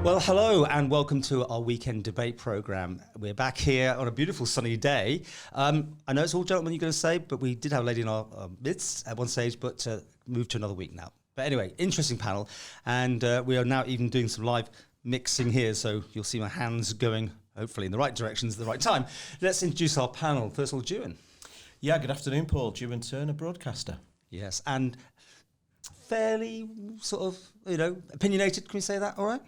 Well, hello and welcome to our weekend debate programme. We're back here on a beautiful sunny day. I know it's all gentlemen you're going to say, but we did have a lady in our midst at one stage, but moved to another week now. But anyway, interesting panel, and we are now even doing some live mixing here, so you'll see my hands going, hopefully, in the right directions at the right time. Let's introduce our panel. First of all, Juan. Yeah, good afternoon, Paul. Juan Turner, broadcaster. Yes, and fairly sort of, opinionated, can we say that, all right?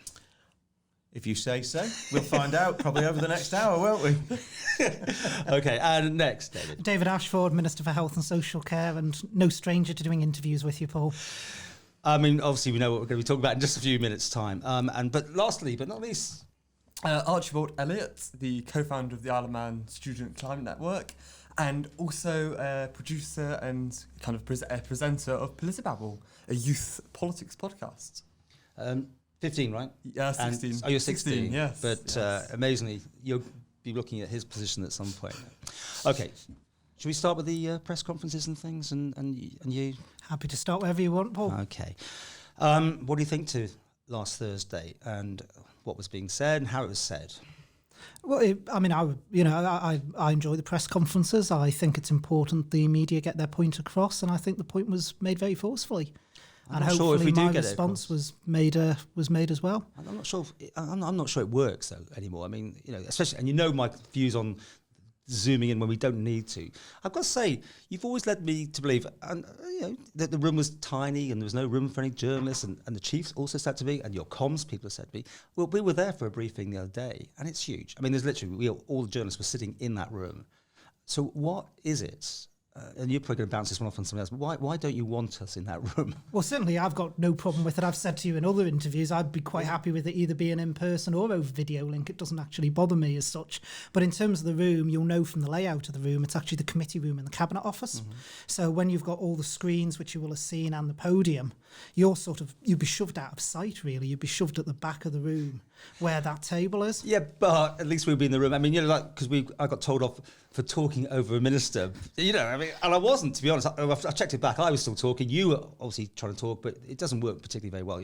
If you say so. We'll find out probably over the next hour, won't we? Okay, and next, David. David Ashford, Minister for Health and Social Care, and no stranger to doing interviews with you, Paul. I mean, obviously, we know what we're going to be talking about in just a few minutes' time. But lastly, but not least... Archibald Elliott, the co-founder of the Isle of Man Student Climate Network, and also a producer and kind of a presenter of Politibabble, a youth politics podcast. 15, right? Yeah, 16. And, you're 16, yes. But yes. Amazingly, you'll be looking at his position at some point. Okay, should we start with the press conferences and things, and you? Happy to start wherever you want, Paul. Okay. What do you think to last Thursday and what was being said and how it was said? Well, I enjoy the press conferences. I think it's important the media get their point across, and I think the point was made very forcefully. And hopefully my response was made as well. I'm not sure. I'm not sure it works though anymore. I mean, especially, and my views on zooming in when we don't need to. I've got to say, you've always led me to believe, that the room was tiny and there was no room for any journalists. And the chiefs also said to me, and your comms people have said to me, well, we were there for a briefing the other day, and it's huge. I mean, there's literally all the journalists were sitting in that room. So what is it? And you're probably going to bounce this one off on something else, but why don't you want us in that room? Well, certainly I've got no problem with it. I've said to you in other interviews, I'd be quite happy with it either being in person or over video link. It doesn't actually bother me as such. But in terms of the room, you'll know from the layout of the room, it's actually the committee room in the Cabinet Office. Mm-hmm. So when you've got all the screens, which you will have seen, and the podium, you'd be shoved out of sight, really. You'd be shoved at the back of the room where that table is. Yeah, but at least we'd be in the room. I mean, because I got told off for talking over a minister. And I wasn't, to be honest. I checked it back. I was still talking. You were obviously trying to talk, but it doesn't work particularly very well.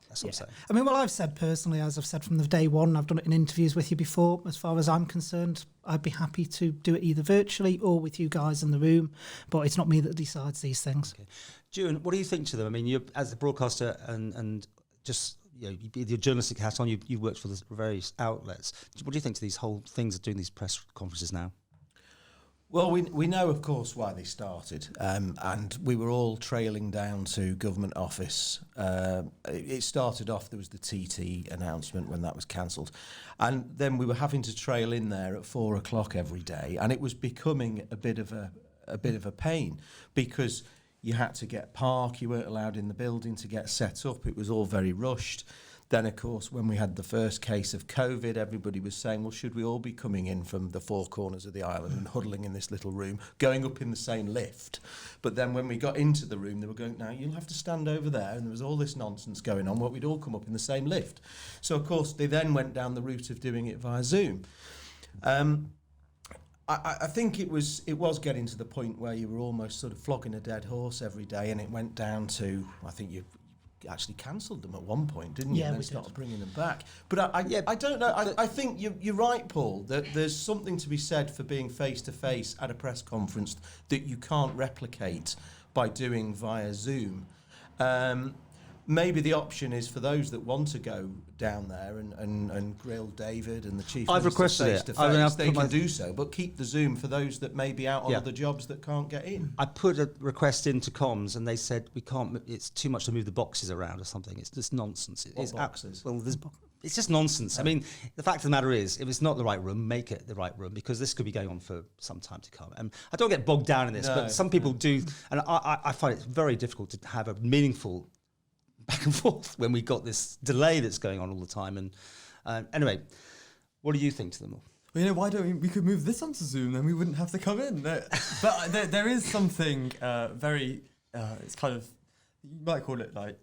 That's what I'm saying. I mean, well, I've said personally, as I've said from the day one, I've done it in interviews with you before. As far as I'm concerned, I'd be happy to do it either virtually or with you guys in the room. But it's not me that decides these things. Okay. Juan, what do you think to them? I mean, you're as a broadcaster and just your journalistic hat on. You've worked for the various outlets. What do you think to these whole things of doing these press conferences now? Well, we know, of course, why they started, and we were all trailing down to Government Office. It started off, there was the TT announcement when that was cancelled, and then we were having to trail in there at 4:00 every day, and it was becoming a bit of a pain because you had to get park, you weren't allowed in the building to get set up, it was all very rushed. Then, of course, when we had the first case of COVID, everybody was saying, well, should we all be coming in from the four corners of the island and huddling in this little room, going up in the same lift? But then when we got into the room, they were going, now you'll have to stand over there. And there was all this nonsense going on, where we'd all come up in the same lift. So, of course, they then went down the route of doing it via Zoom. I think it was getting to the point where you were almost sort of flogging a dead horse every day, and it went down to, I think you actually cancelled them at one point, didn't you? Yeah, and then started bringing them back. But I don't know. I think you're right, Paul, that there's something to be said for being face-to-face at a press conference that you can't replicate by doing via Zoom. Maybe the option is for those that want to go down there and grill David and the chief. I've requested it. They can do so, but keep the Zoom for those that may be out on other jobs that can't get in. I put a request into comms and they said we can't. It's too much to move the boxes around or something. It's just nonsense. What boxes? It's just nonsense. I mean, the fact of the matter is, if it's not the right room, make it the right room, because this could be going on for some time to come. And I don't get bogged down in this, but some people do, and I find it very difficult to have a meaningful back and forth when we got this delay that's going on all the time. And anyway, what do you think to them all? Well, why don't we could move this onto Zoom, then we wouldn't have to come in. But there is something very, it's kind of, you might call it like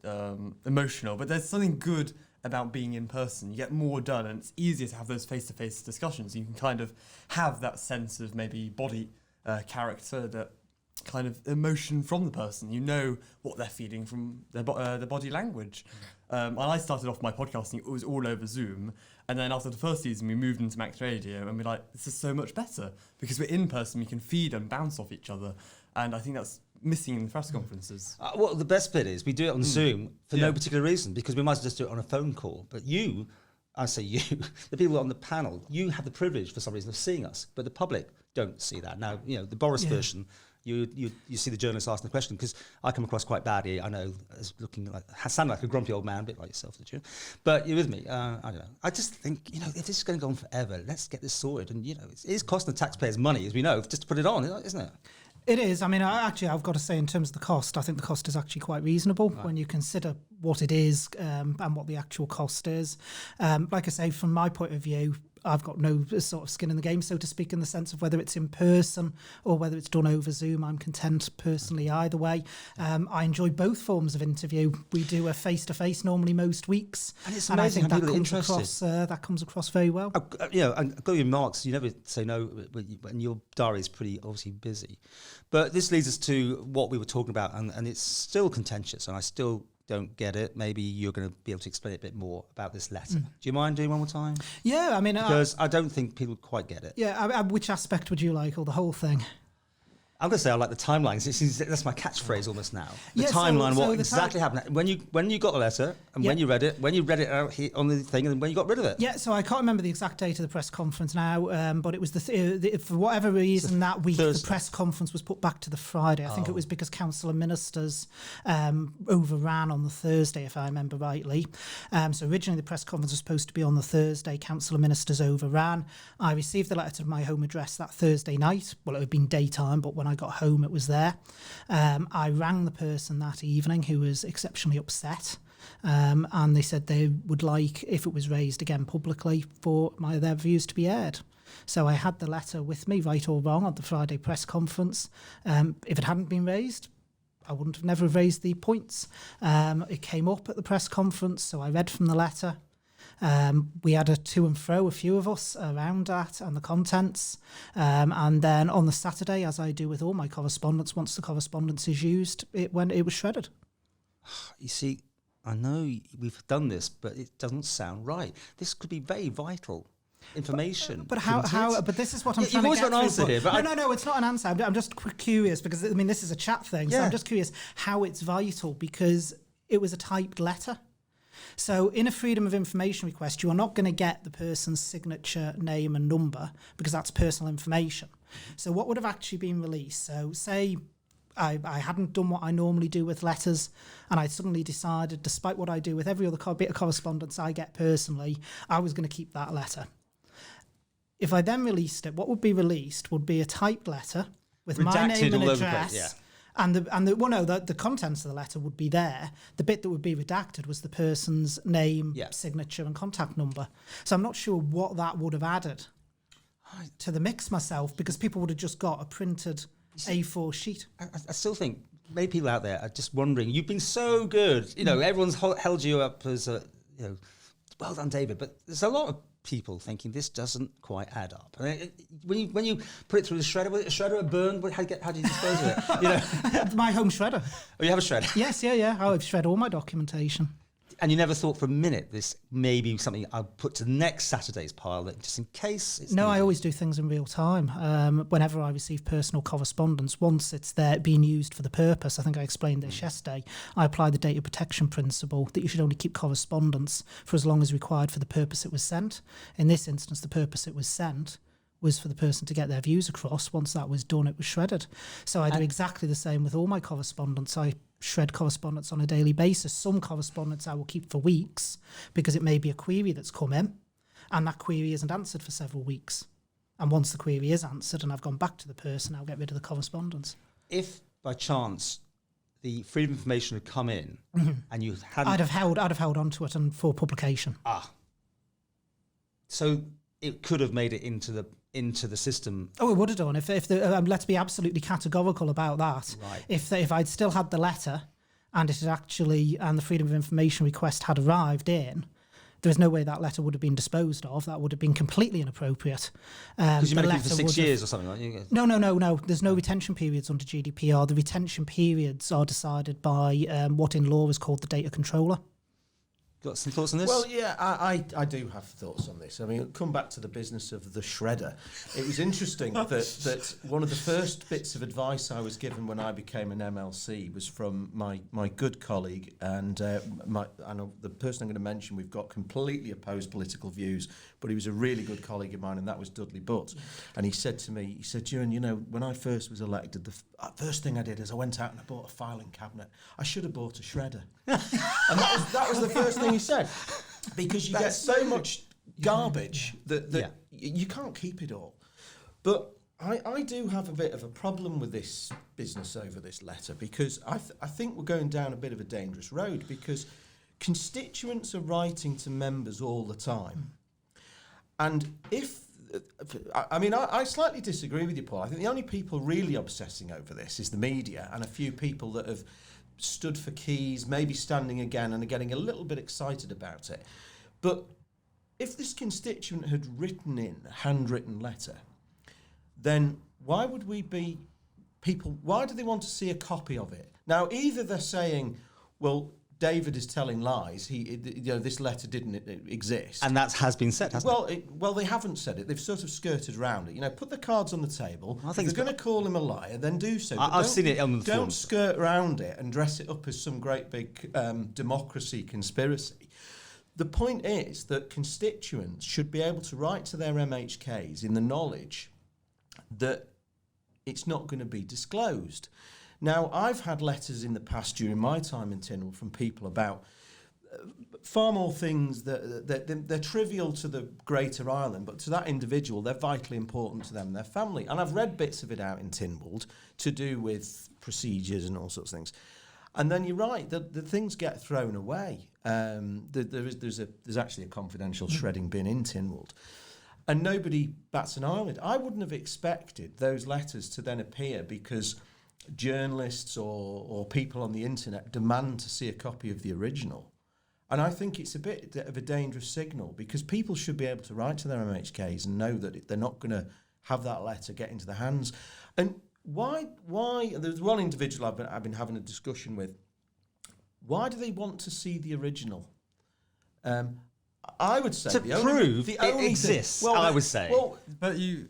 emotional, but there's something good about being in person. You get more done, and it's easier to have those face-to-face discussions. You can kind of have that sense of maybe body character, that kind of emotion from the person. You know what they're feeling from their body language. And I started off my podcasting, it was all over Zoom. And then after the first season, we moved into Max Radio and we're like, this is so much better because we're in person, we can feed and bounce off each other. And I think that's missing in the press conferences. Well, the best bit is we do it on Zoom for no particular reason, because we might as well just do it on a phone call. But you, I say you, the people on the panel, you have the privilege for some reason of seeing us, but the public don't see that. Now, the Boris version, you see the journalist asking the question, because I come across quite badly, I know, as looking like, I sound like a grumpy old man, a bit like yourself, did you? But you're with me. I don't know. I just think, if this is going to go on forever, let's get this sorted. And, it is costing the taxpayers money, as we know, just to put it on, isn't it? It is. I mean, I've got to say, in terms of the cost, I think the cost is actually quite reasonable when you consider what it is and what the actual cost is. Like I say, from my point of view, I've got no sort of skin in the game, so to speak, in the sense of whether it's in person or whether it's done over Zoom. I'm content personally either way. I enjoy both forms of interview. We do a face-to-face normally most weeks. And it's and I amazing think how that people are comes interested. across, that comes across very well. And go your marks, you never say no, and your diary is pretty obviously busy. But this leads us to what we were talking about, and it's still contentious, and I still don't get it. Maybe you're going to be able to explain it a bit more about this letter. Do you mind doing one more time? Yeah, I mean... Because I don't think people quite get it. Yeah, which aspect would you like, or the whole thing? I'm going to say I like the timelines. That's my catchphrase almost now. The Yeah, timeline, so what the exactly happened. When you got the letter, and when you read it out here on the thing, and then when you got rid of it. Yeah, so I can't remember the exact date of the press conference now, but it was for whatever reason that week Thursday. the press conference was put back to the Friday. I think it was because council and ministers overran on the Thursday, if I remember rightly. So originally the press conference was supposed to be on the Thursday. Council and ministers overran. I received the letter to my home address that Thursday night. Well, it had been daytime, but when I got home, it was there. I rang the person that evening who was exceptionally upset. And they said they would like, if it was raised again publicly, for their views to be aired. So I had the letter with me, right or wrong, at the Friday press conference. If it hadn't been raised, I wouldn't have never raised the points. It came up at the press conference, so I read from the letter. We had a to and fro, a few of us, around that and the contents. And then on the Saturday, as I do with all my correspondence, once the correspondence is used, it was shredded. You see, I know we've done this, but it doesn't sound right. This could be very vital information. But how? But this is what I'm trying to get. You've always got an answer here. But No, it's not an answer. I'm just curious because this is a chat thing. So I'm just curious how it's vital, because it was a typed letter. So in a freedom of information request, you are not going to get the person's signature, name and number, because that's personal information. So what would have actually been released? So say I hadn't done what I normally do with letters, and I suddenly decided, despite what I do with every other bit of correspondence I get personally, I was going to keep that letter. If I then released it, what would be released would be a typed letter with redacted my name and all over address. the place, And the contents of the letter would be there. The bit that would be redacted was the person's name, signature, and contact number. So I'm not sure what that would have added to the mix myself, because people would have just got a printed A4 sheet. I still think many people out there are just wondering. You've been so good. Everyone's held you up as well done, David. But there's a lot of people thinking this doesn't quite add up. I mean, when you put it through the shredder, was it a shredder, a burn? How do you dispose of it? My home shredder. Oh, you have a shredder? Yes, yeah. I've shred all my documentation. And you never thought for a minute this may be something I'll put to next Saturday's pile, that just in case it's No, needed. I always do things in real time. Whenever I receive personal correspondence, once it's there being used for the purpose, I think I explained this yesterday, I apply the data protection principle that you should only keep correspondence for as long as required for the purpose it was sent. In this instance, the purpose it was sent was for the person to get their views across. Once that was done, it was shredded. So I do exactly the same with all my correspondence. I shred correspondence on a daily basis. Some correspondence I will keep for weeks, because it may be a query that's come in and that query isn't answered for several weeks. And once the query is answered and I've gone back to the person, I'll get rid of the correspondence. If by chance the freedom of information had come in and you hadn't... I'd have held on to it and for publication. So it could have made it into the system. Oh, it would have done. If let's be absolutely categorical about that. Right. If I'd still had the letter and it had actually, and the freedom of information request had arrived in, there's no way that letter would have been disposed of. That would have been completely inappropriate. Because you the made it for letter 6 would have- years or something, like you? No. There's no retention periods under GDPR. The retention periods are decided by what in law is called the data controller. got some thoughts on this? Well, yeah, I do have thoughts on this. I mean, come back to the business of the shredder. It was interesting that one of the first bits of advice I was given when I became an MLC was from my good colleague and the person I'm going to mention. We've got completely opposed political views, but he was a really good colleague of mine, and that was Dudley Butt. And he said to me, Ewan, you know, when I first was elected, the first thing I did is I went out and I bought a filing cabinet. I should have bought a shredder. And that was the first thing he said, because you get so much garbage that you can't keep it all. But I do have a bit of a problem with this business over this letter, because I think we're going down a bit of a dangerous road, because constituents are writing to members all the time. And I slightly disagree with you, Paul. I think the only people really obsessing over this is the media and a few people that have stood for keys, maybe standing again and are getting a little bit excited about it. But if this constituent had written in a handwritten letter, then why do they want to see a copy of it? Now, either they're saying, well, David is telling lies. This letter didn't exist, and that has been said, hasn't it? Well, they haven't said it. They've sort of skirted around it. You know, put the cards on the table. I think if they're going to call him a liar, then do so. I've seen it on the Don't forums. skirt around it and dress it up as some great big democracy conspiracy. The point is that constituents should be able to write to their MHKs in the knowledge that it's not going to be disclosed. Now, I've had letters in the past during my time in Tynwald from people about far more things that they're trivial to the greater Ireland, but to that individual, they're vitally important to them and their family. And I've read bits of it out in Tynwald to do with procedures and all sorts of things. And then you're right, the things get thrown away. There's actually a confidential shredding bin in Tynwald. And nobody bats an eyelid. I wouldn't have expected those letters to then appear because journalists or people on the internet demand to see a copy of the original. And I think it's a bit of a dangerous signal, because people should be able to write to their MHKs and know that they're not going to have that letter get into their hands. And why there's one individual I've been having a discussion with. Why do they want to see the original? I would say to prove it exists. I would say. Well, but you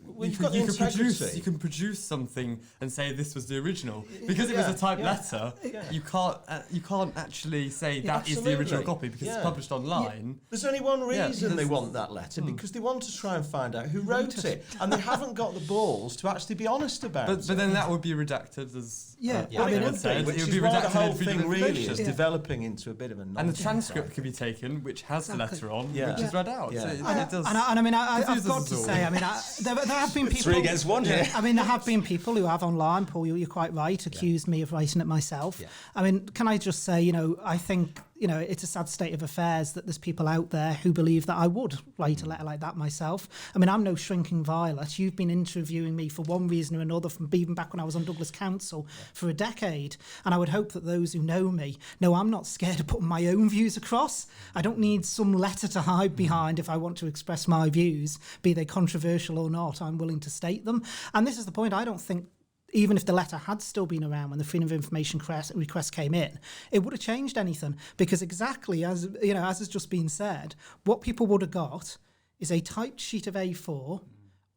can produce something and say this was the original, because it was a typed letter. You can't actually say that is the original copy because it's published online. There's only one reason they want that letter, because they want to try and find out who wrote it, and they haven't got the balls to actually be honest about it. But then that would be redacted as it would be, which is why the whole thing really is developing into a bit of a nonsense. And the transcript could be taken, which has the letter on. Which is read out. Yeah. So it does. And I mean, I've got to say, I mean, there have been people. 3 against 1 here. I mean, there have been people who have online, Paul, you're quite right, accused me of writing it myself. Yeah. I mean, can I just say, I think, it's a sad state of affairs that there's people out there who believe that I would write a letter like that myself. I mean, I'm no shrinking violet. You've been interviewing me for one reason or another from even back when I was on Douglas Council for a decade. And I would hope that those who know me know I'm not scared of putting my own views across. I don't need some letter to hide behind if I want to express my views, be they controversial or not. I'm willing to state them. And this is the point. I don't think, even if the letter had still been around when the Freedom of Information request came in, it would have changed anything, because exactly as has just been said, what people would have got is a typed sheet of A4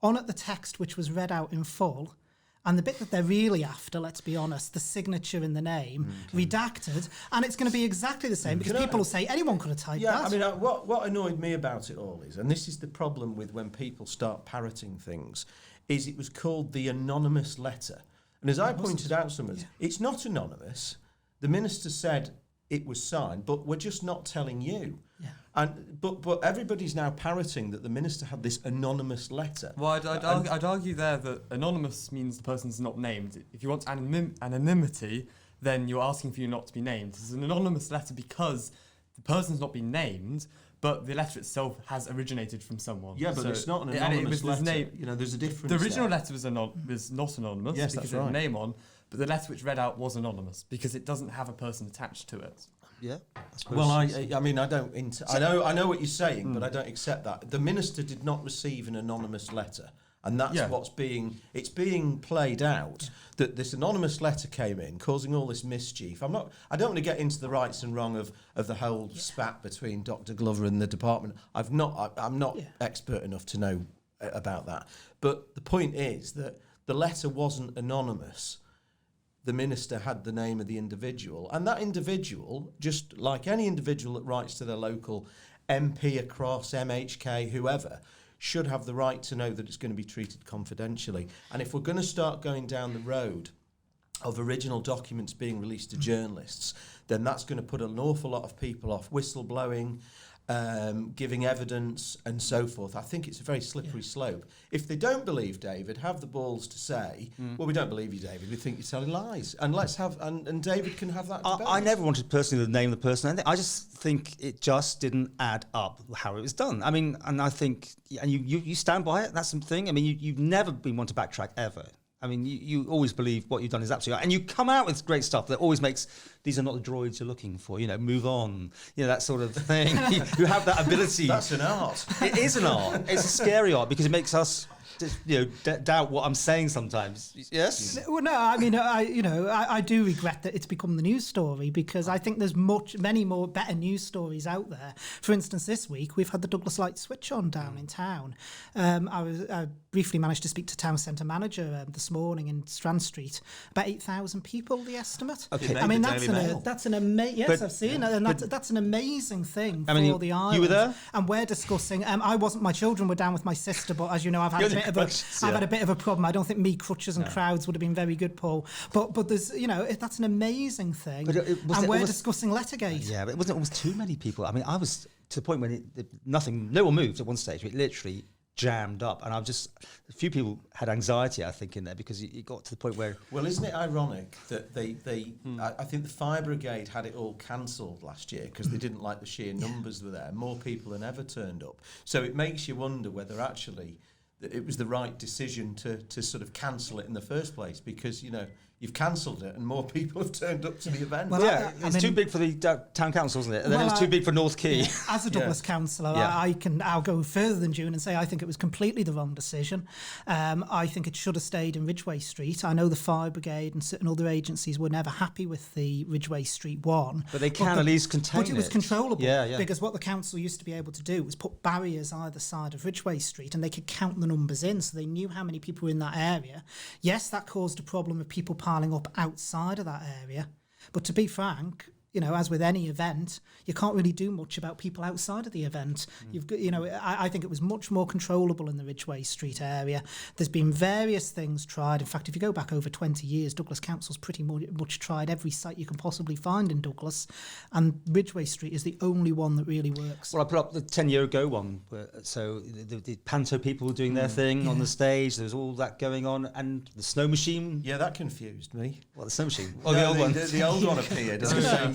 on at the text which was read out in full, and the bit that they're really after, let's be honest, the signature in the name, redacted, and it's going to be exactly the same, because people will say anyone could have typed that. I mean, what annoyed me about it all is, and this is the problem with when people start parroting things, is it was called the anonymous letter. And as I pointed out, it's not anonymous. The minister said it was signed, but we're just not telling you. Yeah. And but everybody's now parroting that the minister had this anonymous letter. Well, I'd argue there that anonymous means the person's not named. If you want anonymity, then you're asking for you not to be named. It's an anonymous letter because the person's not been named, but the letter itself has originated from someone. Yeah, but it's not an anonymous letter. There's a difference. The original letter was not anonymous, yes, because that's it had right. a name on, but the letter which read out was anonymous because it doesn't have a person attached to it. Yeah. Well, I mean, I don't. I know what you're saying, but I don't accept that. The minister did not receive an anonymous letter, And that's Yeah. it's being played out, that this anonymous letter came in causing all this mischief. I don't want to get into the rights and wrong of the whole spat between Dr. Glover and the department. I'm not expert enough to know about that. But the point is that the letter wasn't anonymous. The minister had the name of the individual, and that individual, just like any individual that writes to their local MP across, MHK, whoever, should have the right to know that it's going to be treated confidentially. And if we're going to start going down the road of original documents being released to journalists, then that's going to put an awful lot of people off whistleblowing, giving evidence and so forth. I think it's a very slippery slope. If they don't believe David, have the balls to say, well, we don't believe you, David, we think you're telling lies. And let's have, and David can have that debate. I never wanted personally to name the person. I just think it just didn't add up how it was done. I mean, and I think, and you stand by it, that's the thing. I mean, you've never been one to backtrack ever. I mean, you always believe what you've done is absolutely right. And you come out with great stuff that always makes, these are not the droids you're looking for, move on, that sort of thing. You have that ability. That's an art. It is an art. It's a scary art because it makes us doubt what I'm saying sometimes. Yes? Well, no, I mean, I do regret that it's become the news story, because I think there's many more better news stories out there. For instance, this week we've had the Douglas Light switch on down in town. I briefly managed to speak to town centre manager this morning in Strand Street. About 8,000 people, the estimate. Okay. I mean, that's an amazing. Yes, I've seen it, and that's an amazing thing for the island. You were there, and we're discussing. I wasn't. My children were down with my sister, but as you know, I've had a bit of a problem. I don't think me, crutches and crowds would have been very good, Paul. But there's, that's an amazing thing. And we're discussing Lettergate. Yeah, but it wasn't always too many people. I mean, I was to the point when no one moved at one stage. It literally jammed up, and a few people had anxiety, I think, in there, because it got to the point where... Well, isn't it ironic that I think the fire brigade had it all cancelled last year because they didn't like the sheer numbers were there. More people than ever turned up. So it makes you wonder whether actually it was the right decision to sort of cancel it in the first place, because you've cancelled it and more people have turned up to the event. Well, it's too big for the town council, isn't it? And then it was too big for North Quay. As a Douglas councillor, I'll go further than June and say I think it was completely the wrong decision. I think it should have stayed in Ridgeway Street. I know the fire brigade and certain other agencies were never happy with the Ridgeway Street one. But they can at least contain it. But it was controllable. Yeah. Because what the council used to be able to do was put barriers either side of Ridgeway Street, and they could count the numbers in, so they knew how many people were in that area. Yes, that caused a problem of people piling up outside of that area. But to be frank, as with any event, you can't really do much about people outside of the event. You've got, I think it was much more controllable in the Ridgeway Street area. There's been various things tried. In fact, if you go back over 20 years, Douglas Council's pretty much tried every site you can possibly find in Douglas, and Ridgeway Street is the only one that really works. Well, I put up the 10-year ago one, so the panto people were doing their thing on the stage. There was all that going on, and the snow machine. Yeah, that confused me. Well, the snow machine. Oh, the old one. The old one appeared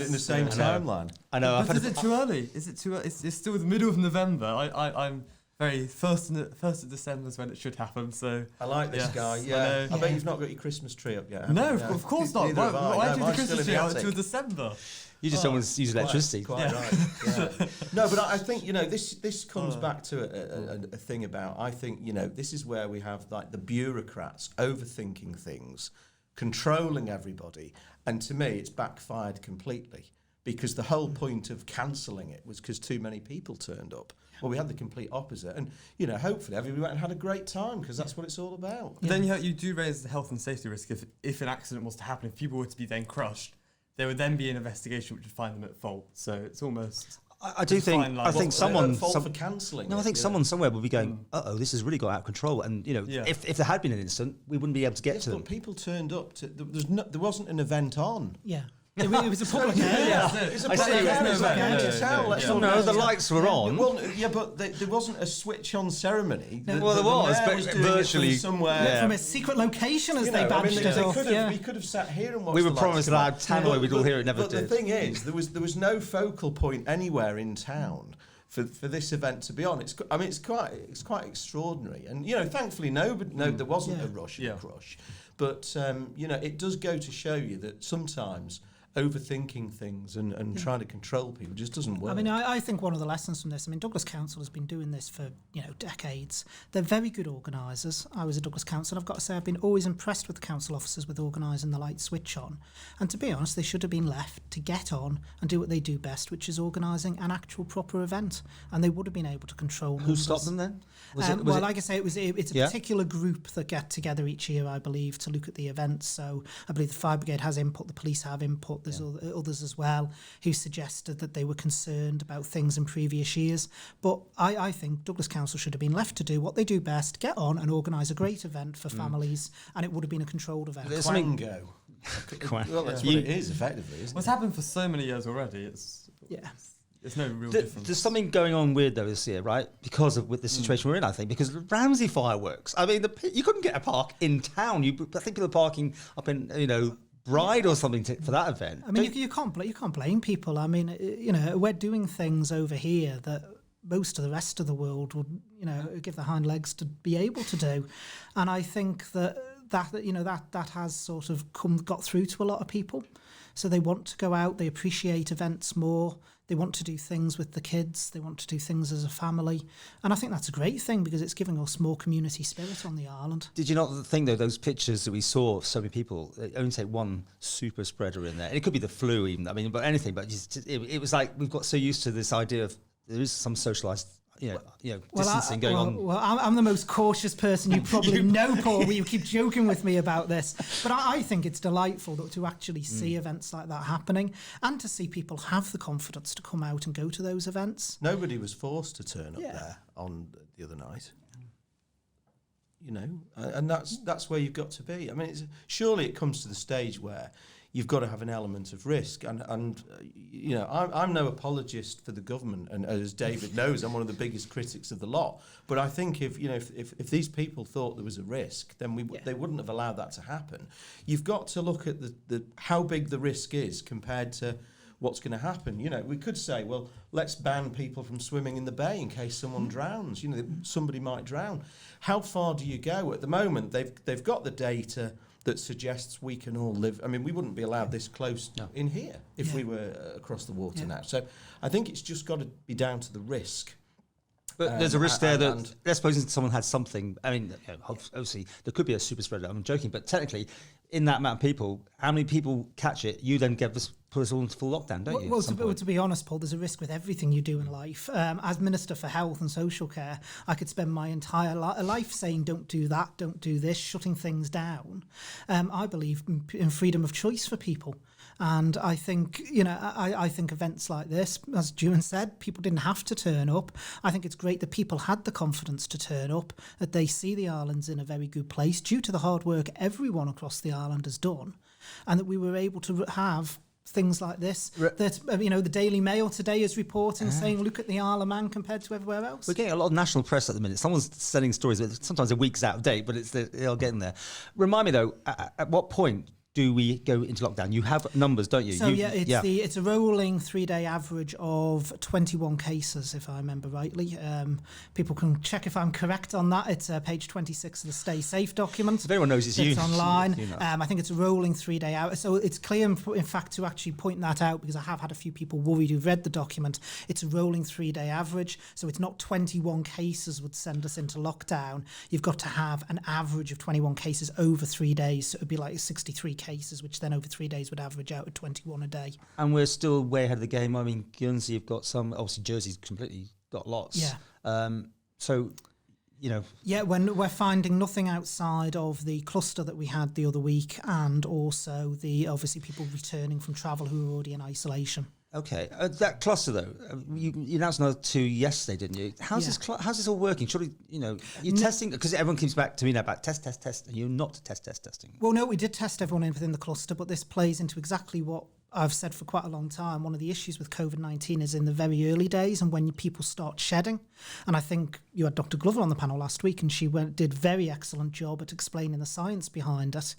in the same timeline. I know. But is it too early? Is it too early? It's still the middle of November. I'm very first of December is when it should happen. So I like this guy. Yeah, I bet you've not got your Christmas tree up yet. No, of course not. Why do the Christmas tree out until December? You just don't want to use electricity. Quite right. Yeah. No, but I think this comes back to a thing about. I think this is where we have like the bureaucrats overthinking things, controlling everybody, and to me, it's backfired completely. Because the whole point of cancelling it was because too many people turned up. Well, we had the complete opposite. And, hopefully everybody went and had a great time, because that's what it's all about. But then you do raise the health and safety risk if an accident was to happen, if people were to be then crushed, there would then be an investigation which would find them at fault. So it's almost... I think someone... for cancelling. No, I think someone somewhere would be going, this has really got out of control. And, if there had been an incident, we wouldn't be able to get to them. But people turned up there wasn't an event on. Yeah. It was a public area. It's a public area. No, the lights were on. Well, yeah, but there wasn't a switch-on ceremony. Well, there was, but virtually somewhere from a secret location, as they badged it off. We could have sat here and watched. We were promised an loud tannoy, we'd all hear it, never did. But the thing is, there was no focal point anywhere in town for this event to be on. It's quite extraordinary, and thankfully there wasn't a rush and crush, but it does go to show you that sometimes overthinking things and trying to control people just doesn't work. I mean, I think one of the lessons from this, I mean, Douglas Council has been doing this for, decades. They're very good organisers. I was a Douglas Council, and I've got to say I've been always impressed with the council officers with organising the light switch on. And to be honest, they should have been left to get on and do what they do best, which is organising an actual proper event. And they would have been able to control Who numbers. stopped them then? Like I say, it's a particular group that get together each year, I believe, to look at the events. So I believe the Fire Brigade has input, the police have input, there's others as well who suggested that they were concerned about things in previous years. But I think Douglas Council should have been left to do what they do best, get on and organise a great event for families, and it would have been a controlled event. Quango. Well, that's what it is, effectively, isn't What's it? happened for so many years already, there's no real difference. There's something going on weird though this year, right? Because of with the situation we're in, I think. Because Ramsey fireworks. I mean, you couldn't get a park in town. I think people are parking up in Bride or something for that event. I mean, you can't blame people. I mean, we're doing things over here that most of the rest of the world would, give their hind legs to be able to do, and I think that has sort of got through to a lot of people. So they want to go out, they appreciate events more, they want to do things with the kids, they want to do things as a family. And I think that's a great thing because it's giving us more community spirit on the island. Did you not think, though, those pictures that we saw of so many people, they only take one super spreader in there? And it could be the flu even, I mean, but anything. But it was like we've got so used to this idea of there is some socialised distancing going on. Well, I'm the most cautious person you probably know, Paul. You keep joking with me about this. But I think it's delightful to actually see events like that happening and to see people have the confidence to come out and go to those events. Nobody was forced to turn up there on the other night. And that's where you've got to be. I mean, surely it comes to the stage where you've got to have an element of risk. And I'm no apologist for the government, and as David knows, I'm one of the biggest critics of the lot. But I think if these people thought there was a risk, then they wouldn't have allowed that to happen. You've got to look at the how big the risk is compared to what's going to happen. We could say, well, let's ban people from swimming in the bay in case someone drowns. Somebody might drown. How far do you go? At the moment, they've got the data that suggests we can all live. I mean, we wouldn't be allowed this close in here if we were across the water now. So I think it's just got to be down to the risk. But there's a risk there that, let's suppose someone had something, I mean, obviously, there could be a super spreader, I'm joking, but technically, in that amount of people, how many people catch it, you then put us all into full lockdown, don't you? Well, to be honest, Paul, there's a risk with everything you do in life. As Minister for Health and Social Care, I could spend my entire life saying, don't do that, don't do this, shutting things down. I believe in freedom of choice for people. And I think, I think events like this, as Julian said, people didn't have to turn up. I think it's great that people had the confidence to turn up, that they see the island's in a very good place due to the hard work everyone across the island has done, and that we were able to have things like this. That the Daily Mail today is reporting, saying, look at the Isle of Man compared to everywhere else. We're getting a lot of national press at the minute. Someone's sending stories, but sometimes a week's out of date, but they'll get in there. Remind me, though, at what point do we go into lockdown? You have numbers, don't you? So it's a rolling 3-day average of 21 cases, if I remember rightly. People can check if I'm correct on that. It's page 26 of the Stay Safe document. If anyone knows, it's online. I think it's a rolling 3-day out. So it's clear, in fact, to actually point that out, because I have had a few people worried who've read the document. It's a rolling 3-day average. So it's not 21 cases would send us into lockdown. You've got to have an average of 21 cases over 3 days. So it would be like 63 cases, which then over 3 days would average out at 21 a day. And we're still way ahead of the game. I mean, Guernsey have got some, obviously Jersey's completely got lots. Yeah. Yeah, when we're finding nothing outside of the cluster that we had the other week, and also the obviously people returning from travel who are already in isolation. Okay, that cluster though, you announced another 2 yesterday, didn't you? How's this all working? Surely, you're testing, because everyone comes back to me now about test, and you're not testing. Well, no, we did test everyone within the cluster, but this plays into exactly what I've said for quite a long time. One of the issues with COVID-19 is in the very early days and when people start shedding. And I think you had Dr. Glover on the panel last week, and she did a very excellent job at explaining the science behind it.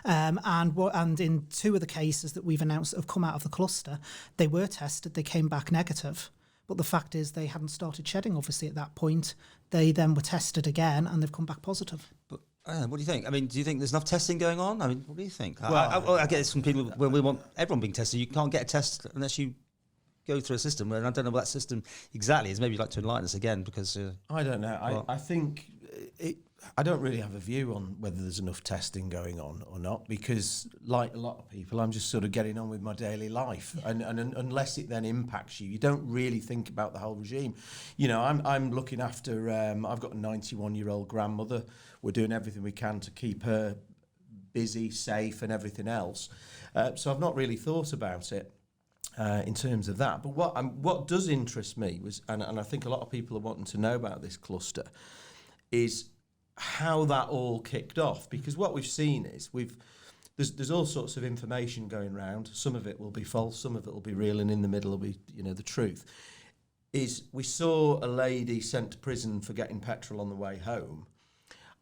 And in 2 of the cases that we've announced that have come out of the cluster, they were tested, they came back negative. But the fact is they hadn't started shedding, obviously, at that point. They then were tested again and they've come back positive. But What do you think? I mean, do you think there's enough testing going on? I mean, what do you think? Well, I get this from people when we want everyone being tested. You can't get a test unless you go through a system, and I don't know what that system exactly is. Maybe you'd like to enlighten us again, because I don't know. I think I don't really have a view on whether there's enough testing going on or not, because like a lot of people, I'm just sort of getting on with my daily life, and unless it then impacts you, you don't really think about the whole regime. You know, I'm looking after. I've got a 91-year-old grandmother. We're doing everything we can to keep her busy, safe, and everything else. So I've not really thought about it. In terms of that, but what does interest me was, and I think a lot of people are wanting to know about this cluster, is how that all kicked off. Because what we've seen is there's all sorts of information going around. Some of it will be false, some of it will be real, and in the middle will be the truth. Is we saw a lady sent to prison for getting petrol on the way home.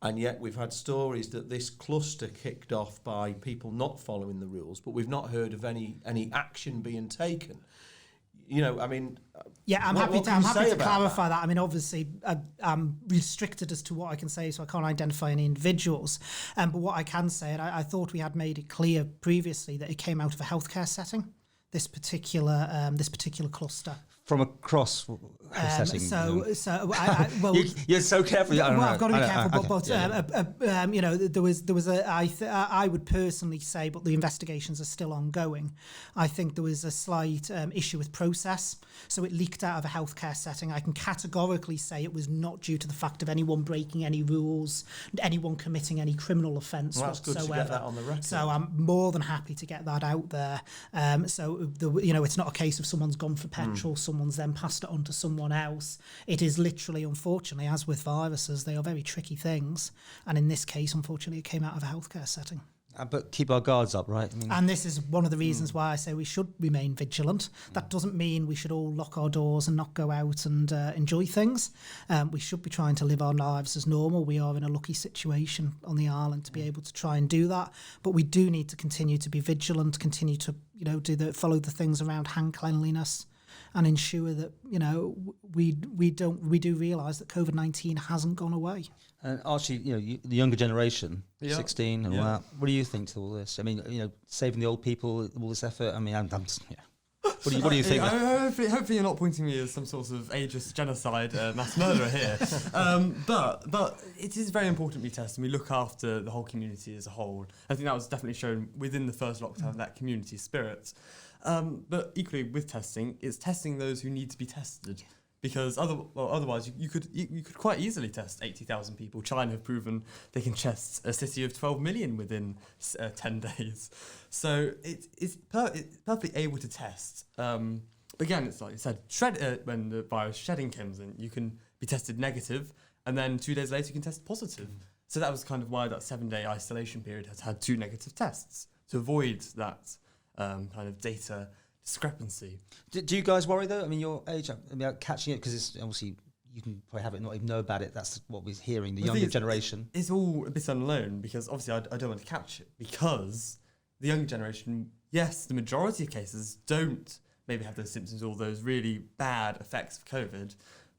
And yet we've had stories that this cluster kicked off by people not following the rules, but we've not heard of any action being taken. You know, I mean... Yeah, I'm happy to clarify that. I mean, obviously, I'm restricted as to what I can say, so I can't identify any individuals. But what I can say, and I thought we had made it clear previously, that it came out of a healthcare setting, this particular cluster. from across setting. Well, you're so careful. Well, I've got to be careful, you know, there was I would personally say, but the investigations are still ongoing. I think there was a slight issue with process, so it leaked out of a healthcare setting. I can categorically say it was not due to the fact of anyone breaking any rules, anyone committing any criminal offence whatsoever. That's good to get that on the record. So I'm more than happy to get that out there. It's not a case of someone's gone for petrol, someone's then passed it on to someone else. It is literally, unfortunately, as with viruses, they are very tricky things. And in this case, unfortunately, it came out of a healthcare setting. But keep our guards up, right? And this is one of the reasons why I say we should remain vigilant. That doesn't mean we should all lock our doors and not go out and enjoy things. We should be trying to live our lives as normal. We are in a lucky situation on the island to be able to try and do that. But we do need to continue to be vigilant, continue to follow the things around hand cleanliness, and ensure that we do realise that COVID-19 hasn't gone away. And Archie, the younger generation, 16 and all that. What do you think to all this? I mean, saving the old people, all this effort. I mean, I'm What do you think? Hopefully you're not pointing me as some sort of ageist genocide mass murderer here. But it is very important we test and we look after the whole community as a whole. I think that was definitely shown within the first lockdown, that community spirit. But equally with testing, it's testing those who need to be tested. Because otherwise you could quite easily test 80,000 people. China have proven they can test a city of 12 million within 10 days. So it's perfectly able to test. Again, it's like you said, when the virus shedding comes in, you can be tested negative, and then 2 days later you can test positive. So that was kind of why that 7-day isolation period has had 2 negative tests, to avoid that kind of data discrepancy. Do you guys worry though? I mean, your age, about catching it, because it's obviously you can probably have it and not even know about it. That's what we're hearing. The younger generation. It's all a bit unknown, because obviously I don't want to catch it, because the younger generation, yes, the majority of cases don't maybe have those symptoms or those really bad effects of COVID,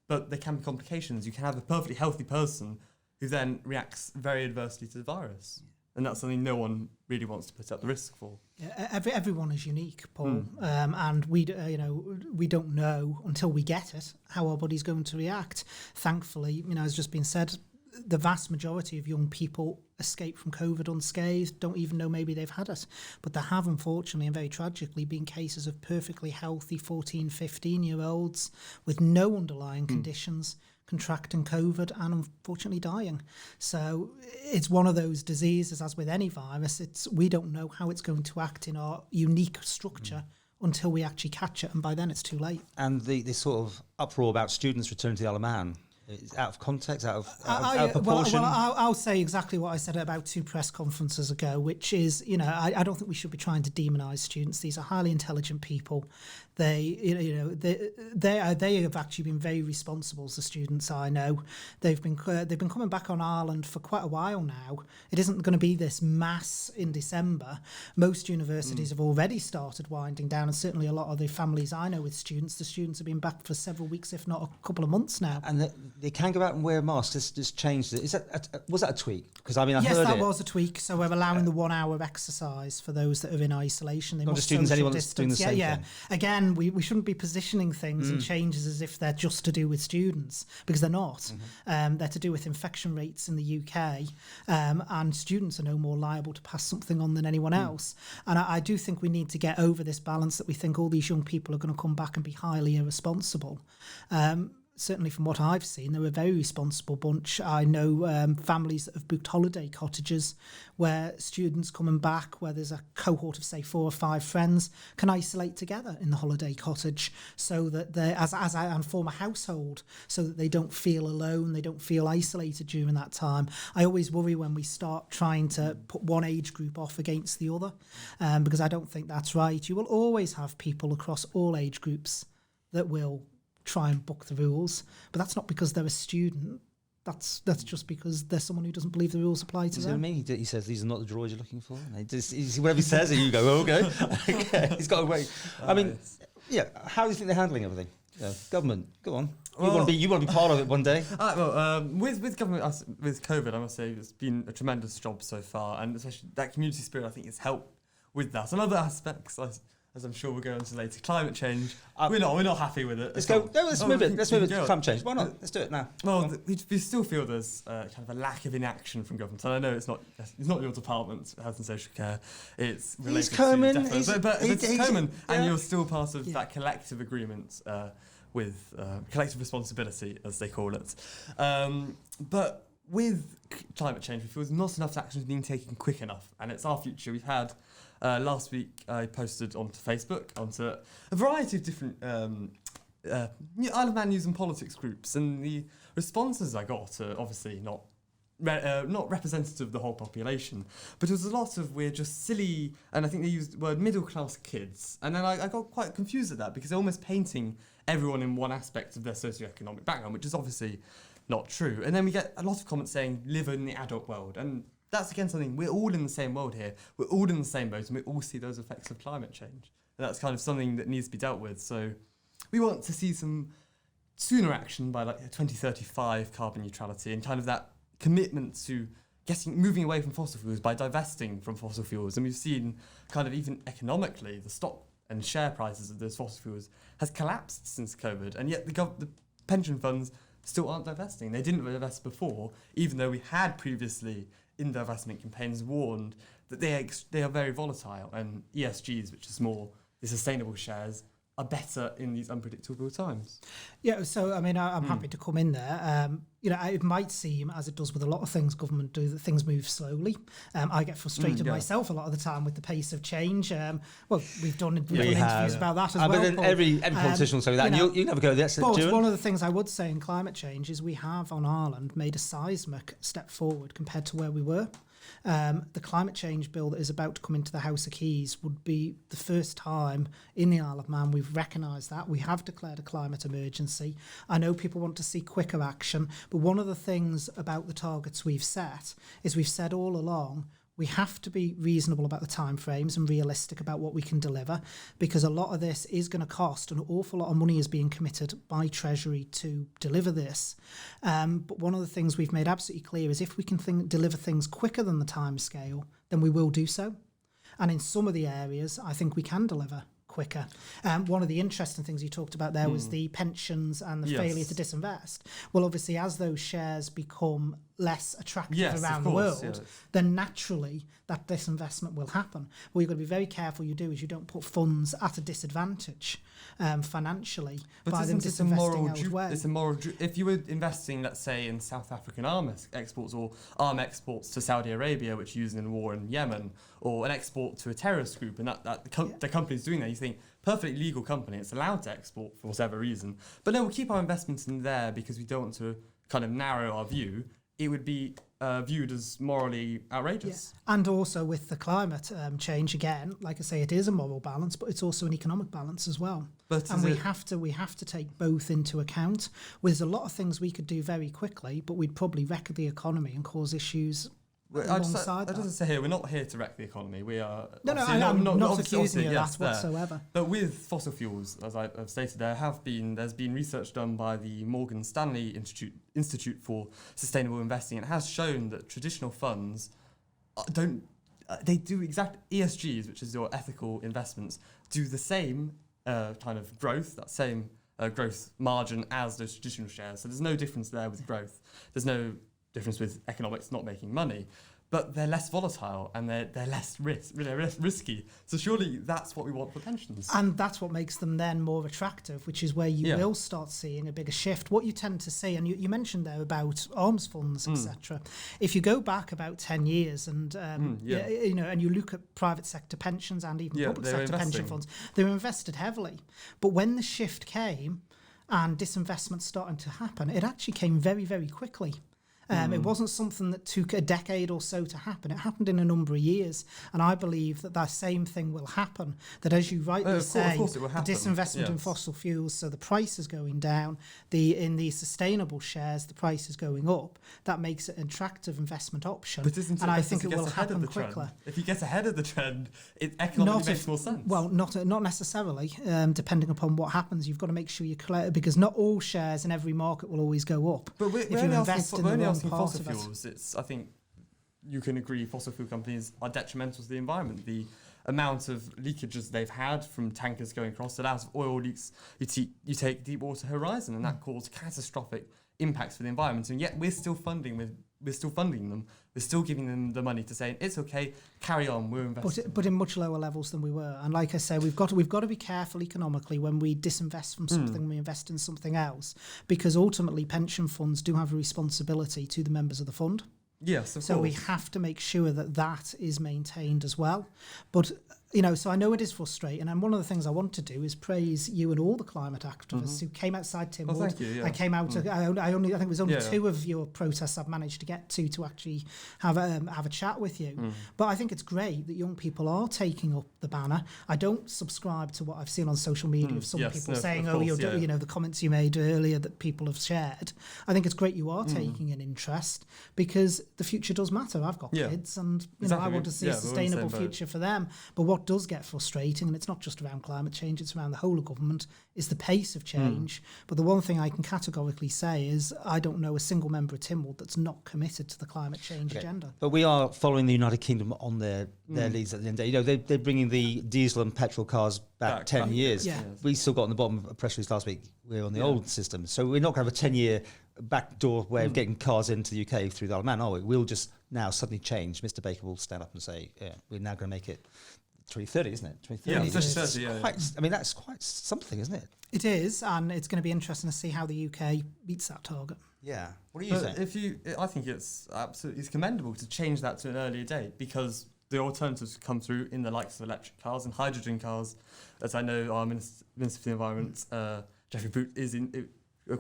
but there can be complications. You can have a perfectly healthy person who then reacts very adversely to the virus. And that's something no one really wants to put up the risk for. Yeah, everyone is unique, Paul, and we don't know until we get it how our body's going to react. Thankfully, as just been said, the vast majority of young people escape from COVID unscathed, don't even know maybe they've had it. But there have, unfortunately and very tragically, been cases of perfectly healthy 14, 15-year-olds with no underlying conditions contracting COVID and unfortunately dying. So it's one of those diseases, as with any virus, we don't know how it's going to act in our unique structure until we actually catch it, and by then it's too late. And the sort of uproar about students returning to the Isle of Man, is out of context, out of proportion? Well, I'll say exactly what I said about 2 press conferences ago, which is, I don't think we should be trying to demonise students. These are highly intelligent people. They have actually been very responsible. The students I know, they've been coming back on Ireland for quite a while now. It isn't going to be this mass in December. Most universities have already started winding down, and certainly a lot of the families I know with students, the students have been back for several weeks, if not a couple of months now. And they can go out and wear a mask. This changed it. Is that was that a tweak? Because I mean, I yes, heard that it. was a tweak. So we're allowing the 1 hour of exercise for those that are in isolation. They Not must just students, social anyone that's doing the distance. same thing. Again, we shouldn't be positioning things and changes as if they're just to do with students, because they're not. They're to do with infection rates in the UK, and students are no more liable to pass something on than anyone else. And I do think we need to get over this balance that we think all these young people are going to come back and be highly irresponsible. Certainly from what I've seen, they're a very responsible bunch. I know families that have booked holiday cottages where students coming back, where there's a cohort of, say, 4 or 5 friends, can isolate together in the holiday cottage so that they, and form a household, so that they don't feel alone, they don't feel isolated during that time. I always worry when we start trying to put one age group off against the other, because I don't think that's right. You will always have people across all age groups that will try and book the rules, but that's not because they're a student. That's just because there's someone who doesn't believe the rules apply to Does them. that mean he says these are not the droids you're looking for? Whatever he says, you go, okay. Okay. He's got a way. I mean, yeah. How do you think they're handling everything? Government, go on. You want to be part of it one day. With government, with COVID, I must say it's been a tremendous job so far, and especially that community spirit, I think, has helped with that. And other aspects, as I'm sure we'll go into later, climate change. We're not happy with it. Let's go. No, let's move it. Let's move it to climate change. Why not? Let's do it now. Well, we still feel there's kind of a lack of inaction from government. And I know it's not your department, health and social care. It's related to but it's Coman, and you're still part of that collective agreement with collective responsibility, as they call it. But with climate change, we feel there's not enough action being taken quick enough, and it's our future. We've had. Last week, I posted onto Facebook, onto a variety of different Isle of Man news and politics groups, and the responses I got are obviously not representative of the whole population, but it was a lot of we're just silly, and I think they used the word middle-class kids, and then I got quite confused at that, because they're almost painting everyone in one aspect of their socioeconomic background, which is obviously not true. And then we get a lot of comments saying, live in the adult world, and that's again something, we're all in the same world here, we're all in the same boat, and we all see those effects of climate change. And that's kind of something that needs to be dealt with. So we want to see some sooner action by 2035 carbon neutrality, and kind of that commitment to moving away from fossil fuels by divesting from fossil fuels. And we've seen kind of even economically, the stock and share prices of those fossil fuels has collapsed since COVID, and yet the pension funds still aren't divesting. They didn't divest before, even though we had previously in divestment campaigns warned that they are very volatile, and ESGs, which is more the sustainable shares, are better in these unpredictable times. Yeah, so I mean, I'm happy to come in there. It might seem, as it does with a lot of things government do, that things move slowly. I get frustrated myself a lot of the time with the pace of change. We've done interviews about that as well. But then every politician will say that, and you never go there. But one of the things I would say in climate change is we have on Ireland made a seismic step forward compared to where we were. The climate change bill that is about to come into the House of Keys would be the first time in the Isle of Man we've recognised that. We have declared a climate emergency. I know people want to see quicker action, but one of the things about the targets we've set is we've said all along we have to be reasonable about the timeframes and realistic about what we can deliver, because a lot of this is going to cost. An awful lot of money is being committed by Treasury to deliver this. But one of the things we've made absolutely clear is if we can deliver things quicker than the timescale, then we will do so. And in some of the areas, I think we can deliver quicker. One of the interesting things you talked about there was the pensions and the failure to disinvest. Well, obviously, as those shares become less attractive around the world, then naturally that disinvestment will happen. What you've got to be very careful you do is you don't put funds at a disadvantage financially by them disinvesting elsewhere. It's a moral. If you were investing, let's say, in South African arm exports or arm exports to Saudi Arabia, which are used in the war in Yemen, or an export to a terrorist group, and the company's doing that, you think, perfectly legal company, it's allowed to export for whatever reason. But no, we'll keep our investments in there because we don't want to kind of narrow our view. It would be viewed as morally outrageous. Yeah. And also with the climate change, again, like I say, it is a moral balance, but it's also an economic balance as well. And we have to take both into account. There's a lot of things we could do very quickly, but we'd probably wreck the economy and cause issues alongside I just say here, we're not here to wreck the economy. We are I'm not obviously, accusing you of yes, that whatsoever. But with fossil fuels, as I've stated, there's been research done by the Morgan Stanley Institute for Sustainable Investing. It has shown that traditional funds they do exact ESGs, which is your ethical investments, do the same kind of growth, that same growth margin as those traditional shares. So there's no difference there with growth. There's no difference with economics not making money, but they're less volatile and they're less risky. So surely that's what we want for pensions. And that's what makes them then more attractive, which is where you will start seeing a bigger shift. What you tend to see, and you mentioned there about arms funds, etc. If you go back about 10 years and and you look at private sector pensions and even public sector pension funds, they were invested heavily. But when the shift came and disinvestment started to happen, it actually came very, very quickly. It wasn't something that took a decade or so to happen. It happened in a number of years. And I believe that same thing will happen. That, as you rightly say, the disinvestment in fossil fuels, so the price is going down. In the sustainable shares, the price is going up. That makes it an attractive investment option. But I think it will happen quickly. If you get ahead of the trend, it economically makes more sense. Well, not necessarily. Depending upon what happens, you've got to make sure you're clear, because not all shares in every market will always go up. But if you invest in the wrong part fossil fuels, I think you can agree fossil fuel companies are detrimental to the environment. The amount of leakages they've had from tankers going across, the amount of oil leaks, you take Deepwater Horizon, and that caused catastrophic impacts for the environment. And yet we're still funding them. We're still giving them the money to say it's okay, carry on, we're investing. But in much lower levels than we were. And like I say, we've got to be careful economically when we disinvest from something, we invest in something else, because ultimately pension funds do have a responsibility to the members of the fund. Yes, of course. So we have to make sure that is maintained as well. But so I know it is frustrating, and one of the things I want to do is praise you and all the climate activists who came outside Tim Wood. Thank you, yeah. I came out. I think it was only 2 of your protests I've managed to get to actually have a chat with you. But I think it's great that young people are taking up the banner. I don't subscribe to what I've seen on social media of some people saying, the comments you made earlier that people have shared. I think it's great you are taking an interest, because the future does matter. I've got kids, and I want to see a sustainable future for them. But what does get frustrating, and it's not just around climate change, it's around the whole of government, is the pace of change. But the one thing I can categorically say is I don't know a single member of Tynwald that's not committed to the climate change agenda. But we are following the United Kingdom on their leads at the end of the day. They're bringing the diesel and petrol cars back 10 years. Yeah. We still got on the bottom of a press release last week, we're on the old system. So we're not going to have a 10-year backdoor way of getting cars into the UK through the Isle of Man, are we? We'll just now suddenly change. Mr. Baker will stand up and say, we're now going to make it 2030, isn't it? 2030. Yeah, 2030, that's quite something, isn't it? It is, and it's going to be interesting to see how the UK meets that target. Yeah. What do you think? I think it's commendable to change that to an earlier date, because the alternatives come through in the likes of electric cars and hydrogen cars, as I know our Minister for the Environment, Geoffrey Boot,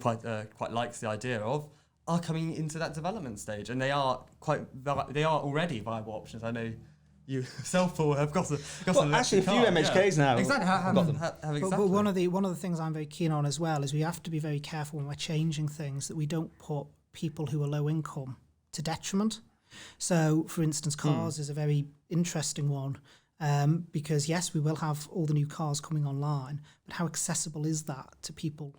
quite likes the idea of, are coming into that development stage, and they are already viable options. I know you yourself, Paul, have got actually a few MHKs now. Exactly. But one of the things I'm very keen on as well is we have to be very careful when we're changing things that we don't put people who are low income to detriment. So, for instance, cars is a very interesting one, because yes, we will have all the new cars coming online, but how accessible is that to people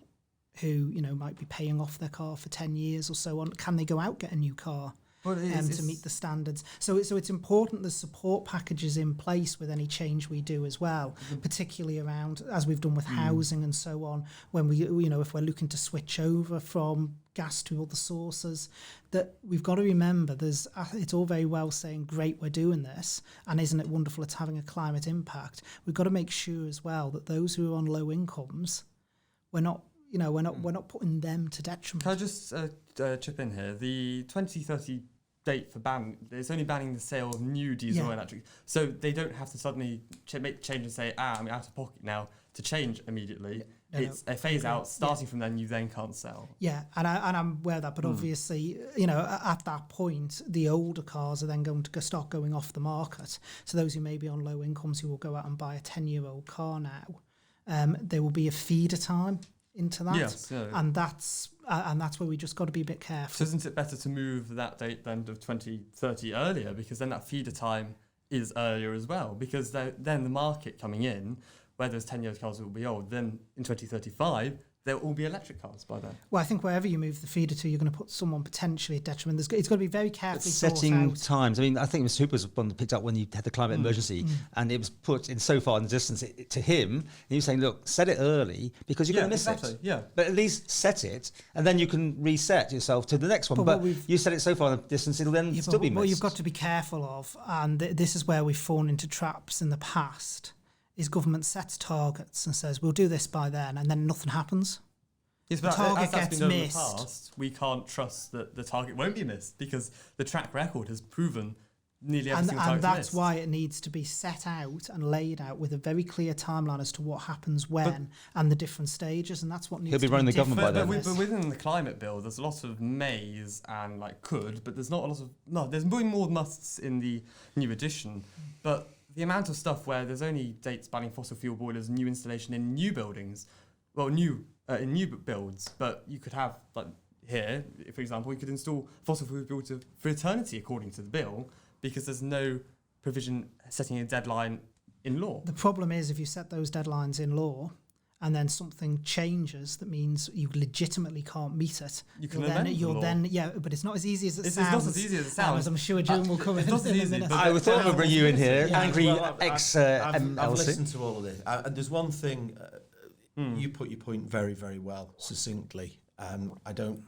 who might be paying off their car for 10 years or so on? Can they go out, get a new car? To meet the standards. So it's important the support packages in place with any change we do as well, particularly around, as we've done with housing and so on, when we, if we're looking to switch over from gas to other sources, that we've got to remember it's all very well saying, great, we're doing this, and isn't it wonderful it's having a climate impact. We've got to make sure as well that those who are on low incomes, we're not putting them to detriment. Can I just chip in here? The 2030 date for it's only banning the sale of new diesel and electric, so they don't have to suddenly make the change and say, I'm out of pocket now to change immediately. It's a phase out. Starting from then, you then can't sell. Yeah, and I'm aware of that, but obviously, at that point, the older cars are then going to start going off the market. So those who may be on low incomes who will go out and buy a 10-year-old car now, there will be a feeder time into that. Yes, yeah. And that's where we just got to be a bit careful. So isn't it better to move that date then of 2030 earlier, because then that feeder time is earlier as well, because then the market coming in, where those 10-year cars will be old, then in 2035 they'll all be electric cars by then. Well, I think wherever you move the feeder to, you're going to put someone potentially at detriment. It's got to be very carefully setting thought out. times. I mean, I think it was Hooper was one that picked up when you had the climate emergency, and it was put in so far in the distance to him. And he was saying, look, set it early because you're going to miss it. Yeah. But at least set it, and then you can reset yourself to the next one. But you set it so far in the distance, it'll then still be missed. What you've got to be careful of, and this is where we've fallen into traps in the past, is government sets targets and says, we'll do this by then, and then nothing happens. Yes, The but target as that's gets been done missed. in the past, we can't trust that the target won't be missed, because the track record has proven nearly every single target's that's missed. why it needs to be set out and laid out with a very clear timeline as to what happens when and the different stages, and that's what needs He'll be to running be the government by then. But within the climate bill, there's a lot of mays and could, but there's not a lot of there's way more musts in the new edition. But the amount of stuff where there's only dates banning fossil fuel boilers, new installation in new buildings, in new builds, but you could have here, for example, you could install fossil fuel boilers for eternity according to the bill, because there's no provision setting a deadline in law. The problem is if you set those deadlines in law and then something changes that means you legitimately can't meet it, You can amend the law. But it's not as easy as it It's sounds. not as easy as it sounds. As I'm sure June will come in not as a easy, minute. but I thought we'd bring you in here, angry Well, I've ex-MLC. listened to all of this. And there's one thing, you put your point very, very well, succinctly. I don't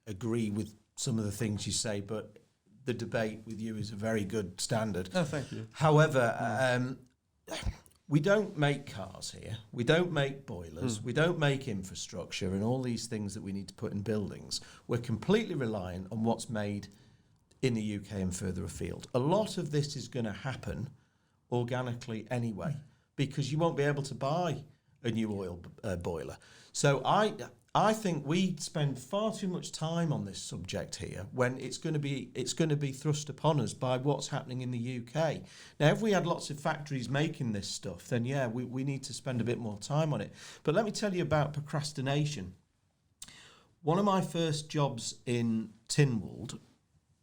agree with some of the things you say, but the debate with you is a very good standard. Oh, thank you. However, we don't make cars here. We don't make boilers. We don't make infrastructure and all these things that we need to put in buildings. We're completely reliant on what's made in the UK and further afield. A lot of this is going to happen organically anyway, because you won't be able to buy a new oil boiler. So I think we spend far too much time on this subject here when it's going to be thrust upon us by what's happening in the UK. Now, if we had lots of factories making this stuff, then yeah, we need to spend a bit more time on it. But let me tell you about procrastination. One of my first jobs in Tynwald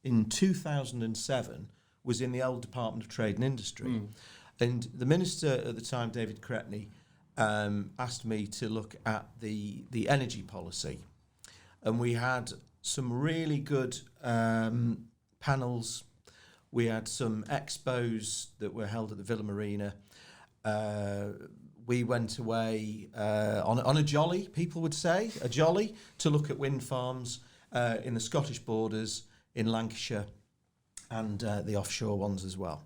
in 2007 was in the old Department of Trade and Industry. And the minister at the time, David Cretney, asked me to look at the energy policy, and we had some really good panels. We had some expos that were held at the Villa Marina. We went away on a jolly, people would say, a jolly, to look at wind farms in the Scottish borders, in Lancashire, and the offshore ones as well.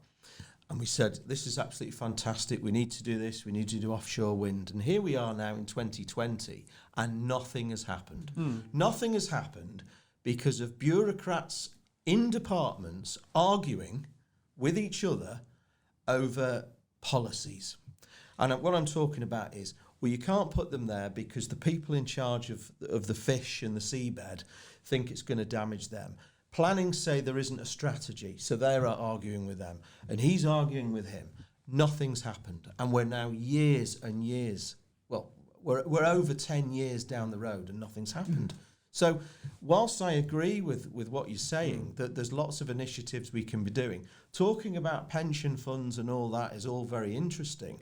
And we said, this is absolutely fantastic. We need to do this. We need to do offshore wind. And here we are now in 2020, and nothing has happened. Nothing has happened because of bureaucrats in departments arguing with each other over policies. And what I'm talking about is, well, you can't put them there because the people in charge of the fish and the seabed think it's going to damage them. Planning say there isn't a strategy, so they're arguing with them, and he's arguing with him. Nothing's happened, and we're now years and years. Well, we're over 10 years down the road, and nothing's happened. So, whilst I agree with what you're saying, that there's lots of initiatives we can be doing, talking about pension funds and all that is all very interesting.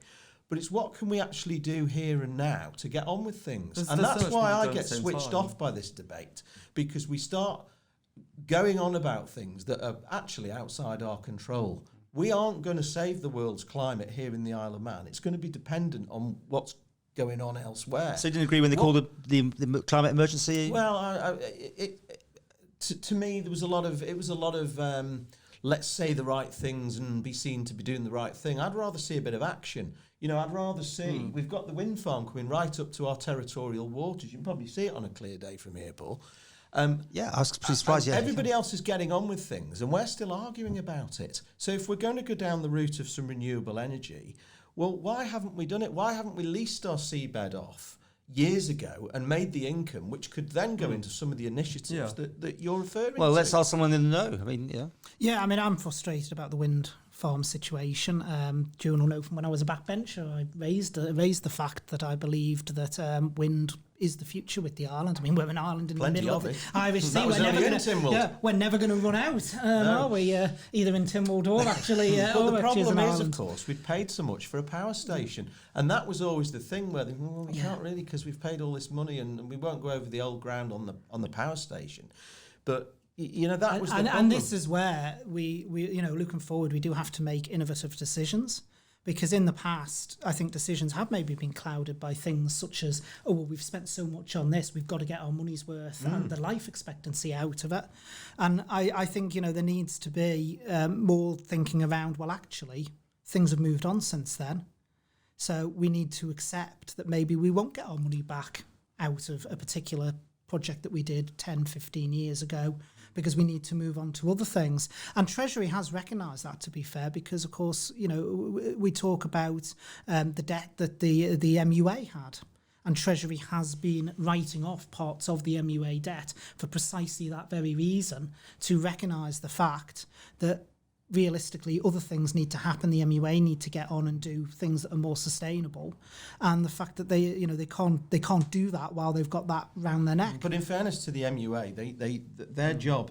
But it's what can we actually do here and now to get on with things, and that's why I get switched off by this debate, because we start going on about things that are actually outside our control. We aren't going to save the world's climate here in the Isle of Man. It's going to be dependent on what's going on elsewhere. So you didn't agree when they called the climate emergency? Well, to me, there was a lot of let's say the right things and be seen to be doing the right thing. I'd rather see a bit of action. You know, I'd rather see, we've got the wind farm coming right up to our territorial waters. You can probably see it on a clear day from here, Paul. Yeah, I was pretty surprised. Yeah, everybody else is getting on with things, and we're still arguing about it. So if we're going to go down the route of some renewable energy, well, why haven't we done it? Why haven't we leased our seabed off years ago and made the income, which could then go into some of the initiatives that you're referring to? Well, let's ask someone in the know. I mean, yeah. Yeah, I mean, I'm frustrated about the wind farm situation. June will know from when I was a backbencher, I raised the fact that I believed that wind is the future with the island. I mean, we're an island in Plenty the middle of of it. the Irish Sea. That was only in Tynwald. We're never going to run out, are we? Either in Tynwald or actually. But the problem is, Ireland. of course, we'd paid so much for a power station, and that was always the thing where we can't really, because we've paid all this money and we won't go over the old ground on the power station. But that was the problem. And this is where we looking forward, we do have to make innovative decisions. Because in the past, I think decisions have maybe been clouded by things such as, we've spent so much on this, we've got to get our money's worth and the life expectancy out of it. And I think, there needs to be more thinking around, well, actually, things have moved on since then. So we need to accept that maybe we won't get our money back out of a particular project that we did 10, 15 years ago, because we need to move on to other things. And Treasury has recognised that, to be fair, because, of course, we talk about the debt that the MUA had. And Treasury has been writing off parts of the MUA debt for precisely that very reason, to recognise the fact that realistically other things need to happen. The MUA need to get on and do things that are more sustainable, and the fact that they can't do that while they've got that round their neck. But in fairness to the MUA, their job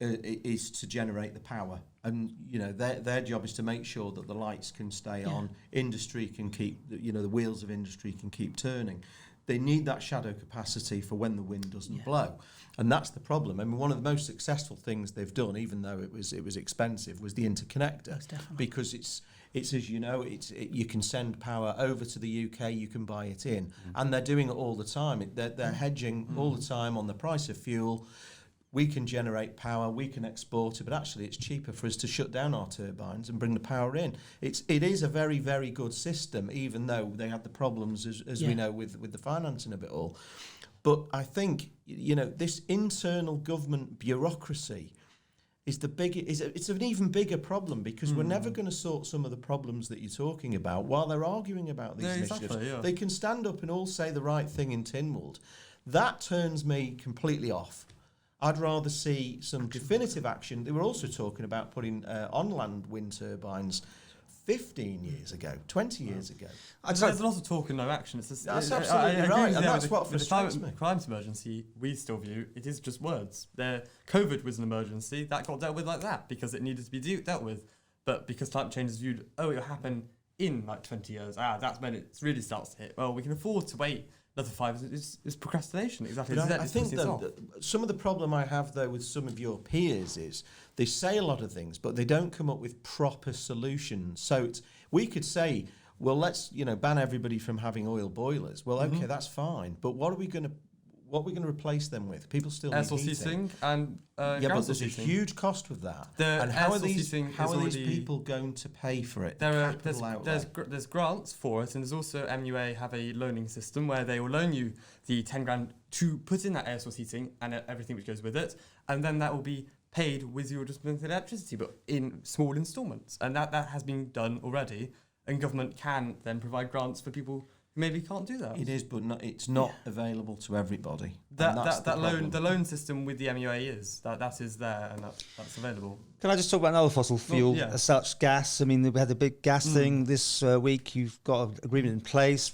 is to generate the power, and their job is to make sure that the lights can stay on, industry can keep the wheels of industry can keep turning. They need that shadow capacity for when the wind doesn't blow. And that's the problem. I mean, one of the most successful things they've done, even though it was expensive, was the interconnector. Because it's as you know, you can send power over to the UK, you can buy it in. And they're doing it all the time. They're hedging all the time on the price of fuel. We can generate power, we can export it, but actually it's cheaper for us to shut down our turbines and bring the power in. It is a very, very good system, even though they had the problems, as we know, with the financing of it all. But I think, this internal government bureaucracy is it's an even bigger problem, because we're never going to sort some of the problems that you're talking about while they're arguing about these initiatives. Exactly, yeah. They can stand up and all say the right thing in Tynwald. That turns me completely off. I'd rather see some definitive action. They were also talking about putting on-land wind turbines 15 years ago, 20 years ago. There's a lot of talk and no action. That's absolutely right, and that's what frustrates me. The climate emergency, we still view it is just words. COVID was an emergency that got dealt with like that because it needed to be dealt with. But because climate change is viewed, it'll happen in like 20 years. That's when it really starts to hit. Well, we can afford to wait another 5 years. It's procrastination, exactly. But I think that some of the problem I have, though, with some of your peers is they say a lot of things, but they don't come up with proper solutions. So we could say, well, let's ban everybody from having oil boilers. Well, okay, that's fine, but what are we going to replace them with? People still need heating and but there's a huge cost with that. And how are these people going to pay for it? There's grants for it, and there's also MUA have a loaning system where they will loan you the 10 grand to put in that air source heating and everything which goes with it, and then that will be paid with your distributed electricity, but in small instalments, and that has been done already, and government can then provide grants for people maybe can't do that. It is, but it's not available to everybody. The loan system with the MUA is that is there, and that's available. Can I just talk about another fossil fuel as such, gas? I mean, we had the big gas thing this week. You've got an agreement in place.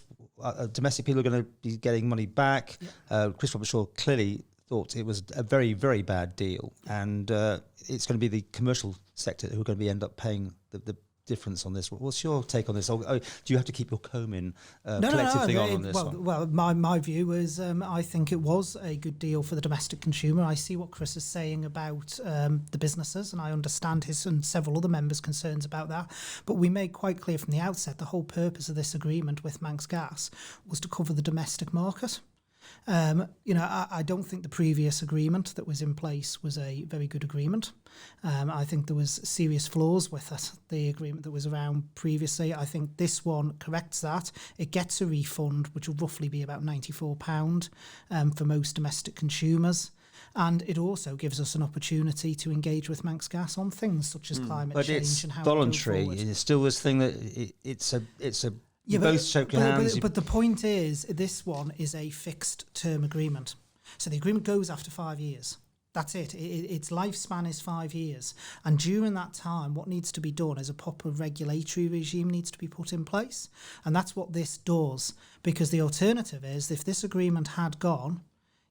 Domestic people are going to be getting money back. Chris Robertshaw clearly thought it was a very, very bad deal, and it's going to be the commercial sector who are going to end up paying the difference on this. What's your take on this? Do you have to keep your comb in collective thing on this one? Well, my view is I think it was a good deal for the domestic consumer. I see what Chris is saying about the businesses, and I understand his and several other members' concerns about that. But we made quite clear from the outset the whole purpose of this agreement with Manx Gas was to cover the domestic market. I don't think the previous agreement that was in place was a very good agreement. I think there was serious flaws with it, the agreement that was around previously. I think this one corrects that. It gets a refund, which will roughly be about £94 for most domestic consumers. And it also gives us an opportunity to engage with Manx Gas on things such as climate change and how voluntary. It's still this thing that it's a both shake your hands. But the point is, this one is a fixed term agreement. So the agreement goes after 5 years. That's it. Its lifespan is 5 years. And during that time, what needs to be done is a proper regulatory regime needs to be put in place. And that's what this does. Because the alternative is, if this agreement had gone,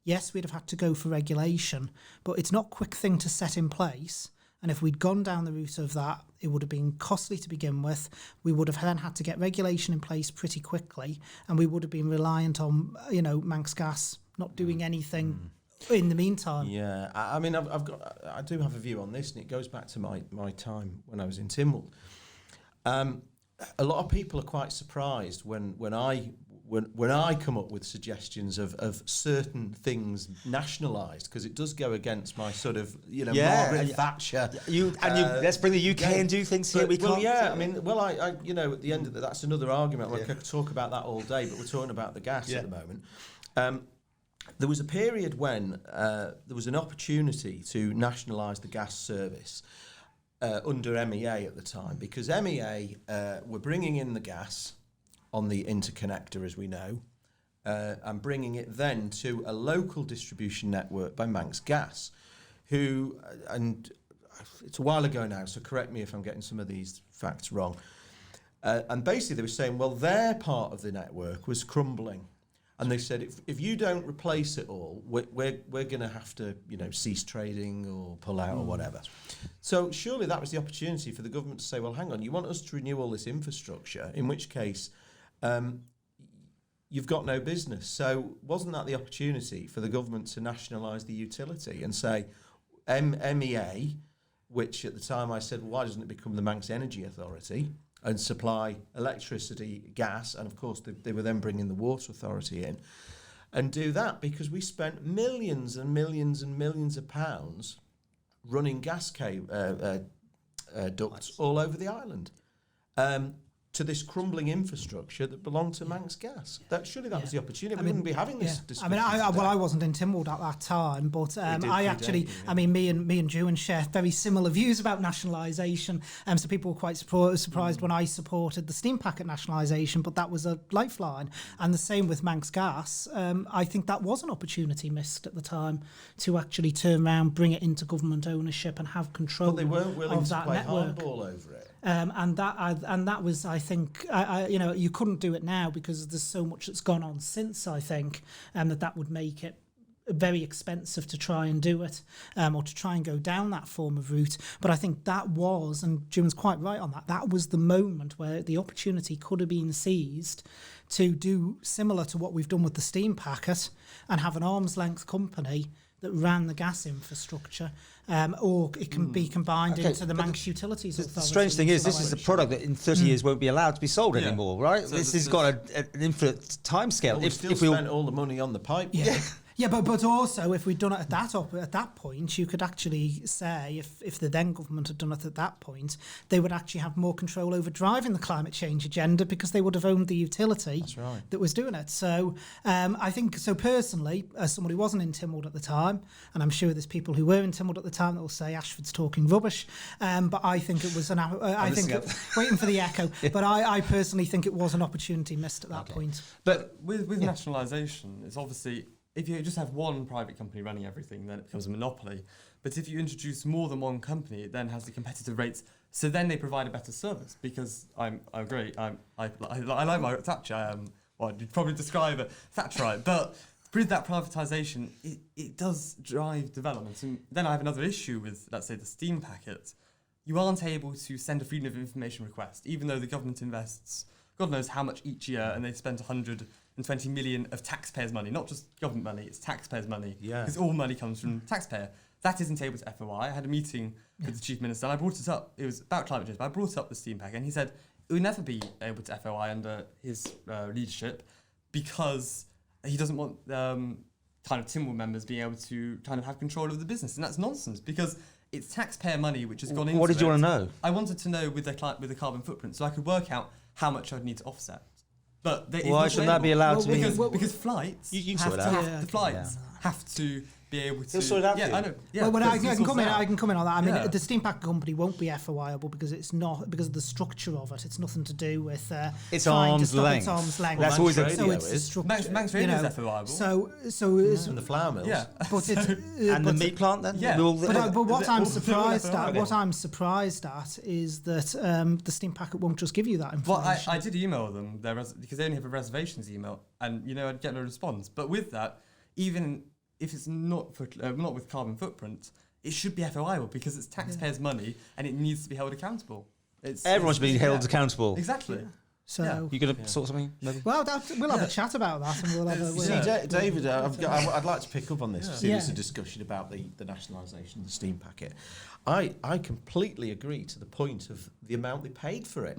yes, we'd have had to go for regulation, but it's not a quick thing to set in place. And if we'd gone down the route of that, it would have been costly to begin with. We would have then had to get regulation in place pretty quickly. And we would have been reliant on, Manx Gas not doing anything in the meantime. Yeah, I mean, I do have a view on this, and it goes back to my time when I was in Tynwald. A lot of people are quite surprised when I come up with suggestions of certain things nationalised, because it does go against my sort of Margaret Thatcher. Let's bring the UK and do things here. I mean, I at the end of that's another argument. I could talk about that all day, but we're talking about the gas at the moment. There was a period when there was an opportunity to nationalise the gas service under MEA at the time, because MEA were bringing in the gas on the interconnector, as we know, and bringing it then to a local distribution network by Manx Gas, who, and it's a while ago now, so correct me if I'm getting some of these facts wrong, and basically they were saying, well, their part of the network was crumbling. And they said, if you don't replace it all, we're going to have to, cease trading or pull out or whatever. So surely that was the opportunity for the government to say, well, hang on, you want us to renew all this infrastructure, in which case you've got no business. So wasn't that the opportunity for the government to nationalise the utility and say, MEA, which at the time I said, well, why doesn't it become the Manx Energy Authority and supply electricity, gas, and of course they were then bringing the Water Authority in, and do that, because we spent millions and millions and millions of pounds running gas ducts all over the island to this crumbling infrastructure that belonged to Manx Gas. Surely that was the optionity. We wouldn't be having this discussion. I wasn't in Tynwald at that time, but me and Juan share very similar views about nationalisation. So people were quite surprised when I supported the steam packet nationalisation, but that was a lifeline. And the same with Manx Gas. I think that was an opportunity missed at the time to actually turn around, bring it into government ownership, and have control of that network. But they weren't willing to play hardball over it. And that was, I think, you couldn't do it now because there's so much that's gone on since, I think, that would make it very expensive to try and do it, or to try and go down that form of route. But I think that was, and Jim's quite right on that was the moment where the opportunity could have been seized to do similar to what we've done with the steam packet and have an arm's length company that ran the gas infrastructure, or it can be combined into the Manx Utilities Authority. The strange thing is, this is a product that in 30 years won't be allowed to be sold anymore, right? So this has got an infinite timescale. Well, we spent all the money on the pipe. Yeah, but also if we'd done it at that point, you could actually say if the then government had done it at that point, they would actually have more control over driving the climate change agenda because they would have owned the utility that was doing it. So I think, so personally, as somebody who wasn't in Tynwald at the time, and I'm sure there's people who were in Tynwald at the time that will say Ashford's talking rubbish, but I think it was waiting for the echo. But I personally think it was an opportunity missed at that point. But with nationalisation, it's obviously, if you just have one private company running everything, then it becomes a monopoly. But if you introduce more than one company, it then has the competitive rates. So then they provide a better service. Because I agree, I like Margaret Thatcher. You'd probably describe it Thatcherite. But with that privatisation, it does drive development. And then I have another issue with, let's say, the steam packet. You aren't able to send a freedom of information request, even though the government invests God knows how much each year, and they spent 120 million of taxpayers' money, not just government money, it's taxpayers' money. Because all money comes from taxpayer. That isn't able to FOI. I had a meeting with the Chief Minister, and I brought it up. It was about climate change, but I brought up the steam packet, and he said it would never be able to FOI under his leadership because he doesn't want kind of Tynwald members being able to kind of have control of the business, and that's nonsense because it's taxpayer money which has gone into it. What did you want to know? I wanted to know with the carbon footprint, so I could work out how much I'd need to offset. But why shouldn't that be allowed to be? Because flights have to be able to. He'll sort it out Yeah, for you. I know. Yeah, well, I because can come in. I can come in on that. I mean, Yeah. the steam packet company won't be FOIable because it's not because of the structure of it. It's nothing to do with It's trying to arm's stop length. It's arm's length. That's always a- so it's the is. structure. Manx you Radio is know. FOIable. So And the flour mills. Yeah. but it's And the meat plant then? Yeah. But what Is it I'm all surprised FOIable? at, is that the steam packet won't just give you that Well, information. I did email them because they only have a reservations email, and I'd get no response. But with that, even if it's not with carbon footprint, it should be FOIable because it's taxpayers' money and it needs to be held accountable. Everyone should be held yeah. accountable. Exactly. So. Yeah. You going to sort something, maybe? Well, we'll have a chat about that, and we'll have a. You We'll see, David, I'd like to pick up on this. Yeah. See, Yeah. there's a discussion about the nationalisation of the steam packet. I completely agree to the point of the amount they paid for it.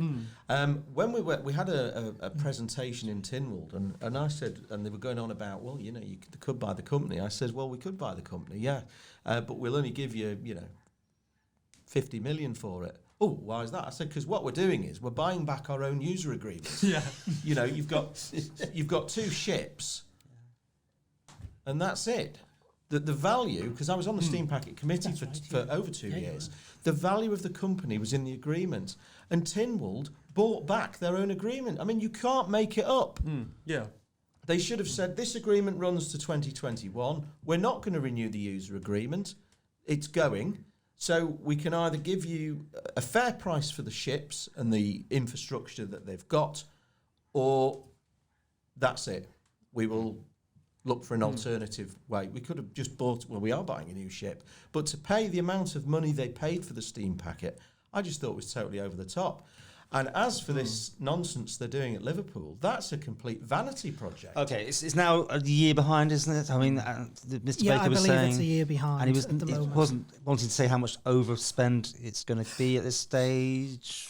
When we had a presentation in Tynwald, and I said, and they were going on about, well, you could buy the company. I said, well, we could buy the company, yeah, but we'll only give you, 50 million for it. Oh, why is that? I said, because what we're doing is we're buying back our own user agreements. Yeah. You've got 2 ships, and that's it. The value, because I was on the steam packet committee for over 2 years, the value of the company was in the agreement, and Tynwald bought back their own agreement. I mean, you can't make it up. Yeah. They should have said, this agreement runs to 2021. We're not going to renew the user agreement. It's going. So we can either give you a fair price for the ships and the infrastructure that they've got, or that's it. We will look for an alternative way. We could have just bought, well, we are buying a new ship, but to pay the amount of money they paid for the steam packet, I just thought was totally over the top. And as for this nonsense they're doing at Liverpool, that's a complete vanity project. Okay, it's now a year behind, isn't it? I mean, Mr. Yeah, Baker I was believe saying, it's a year behind and at the he moment. wasn't wanting to say how much overspend it's going to be at this stage.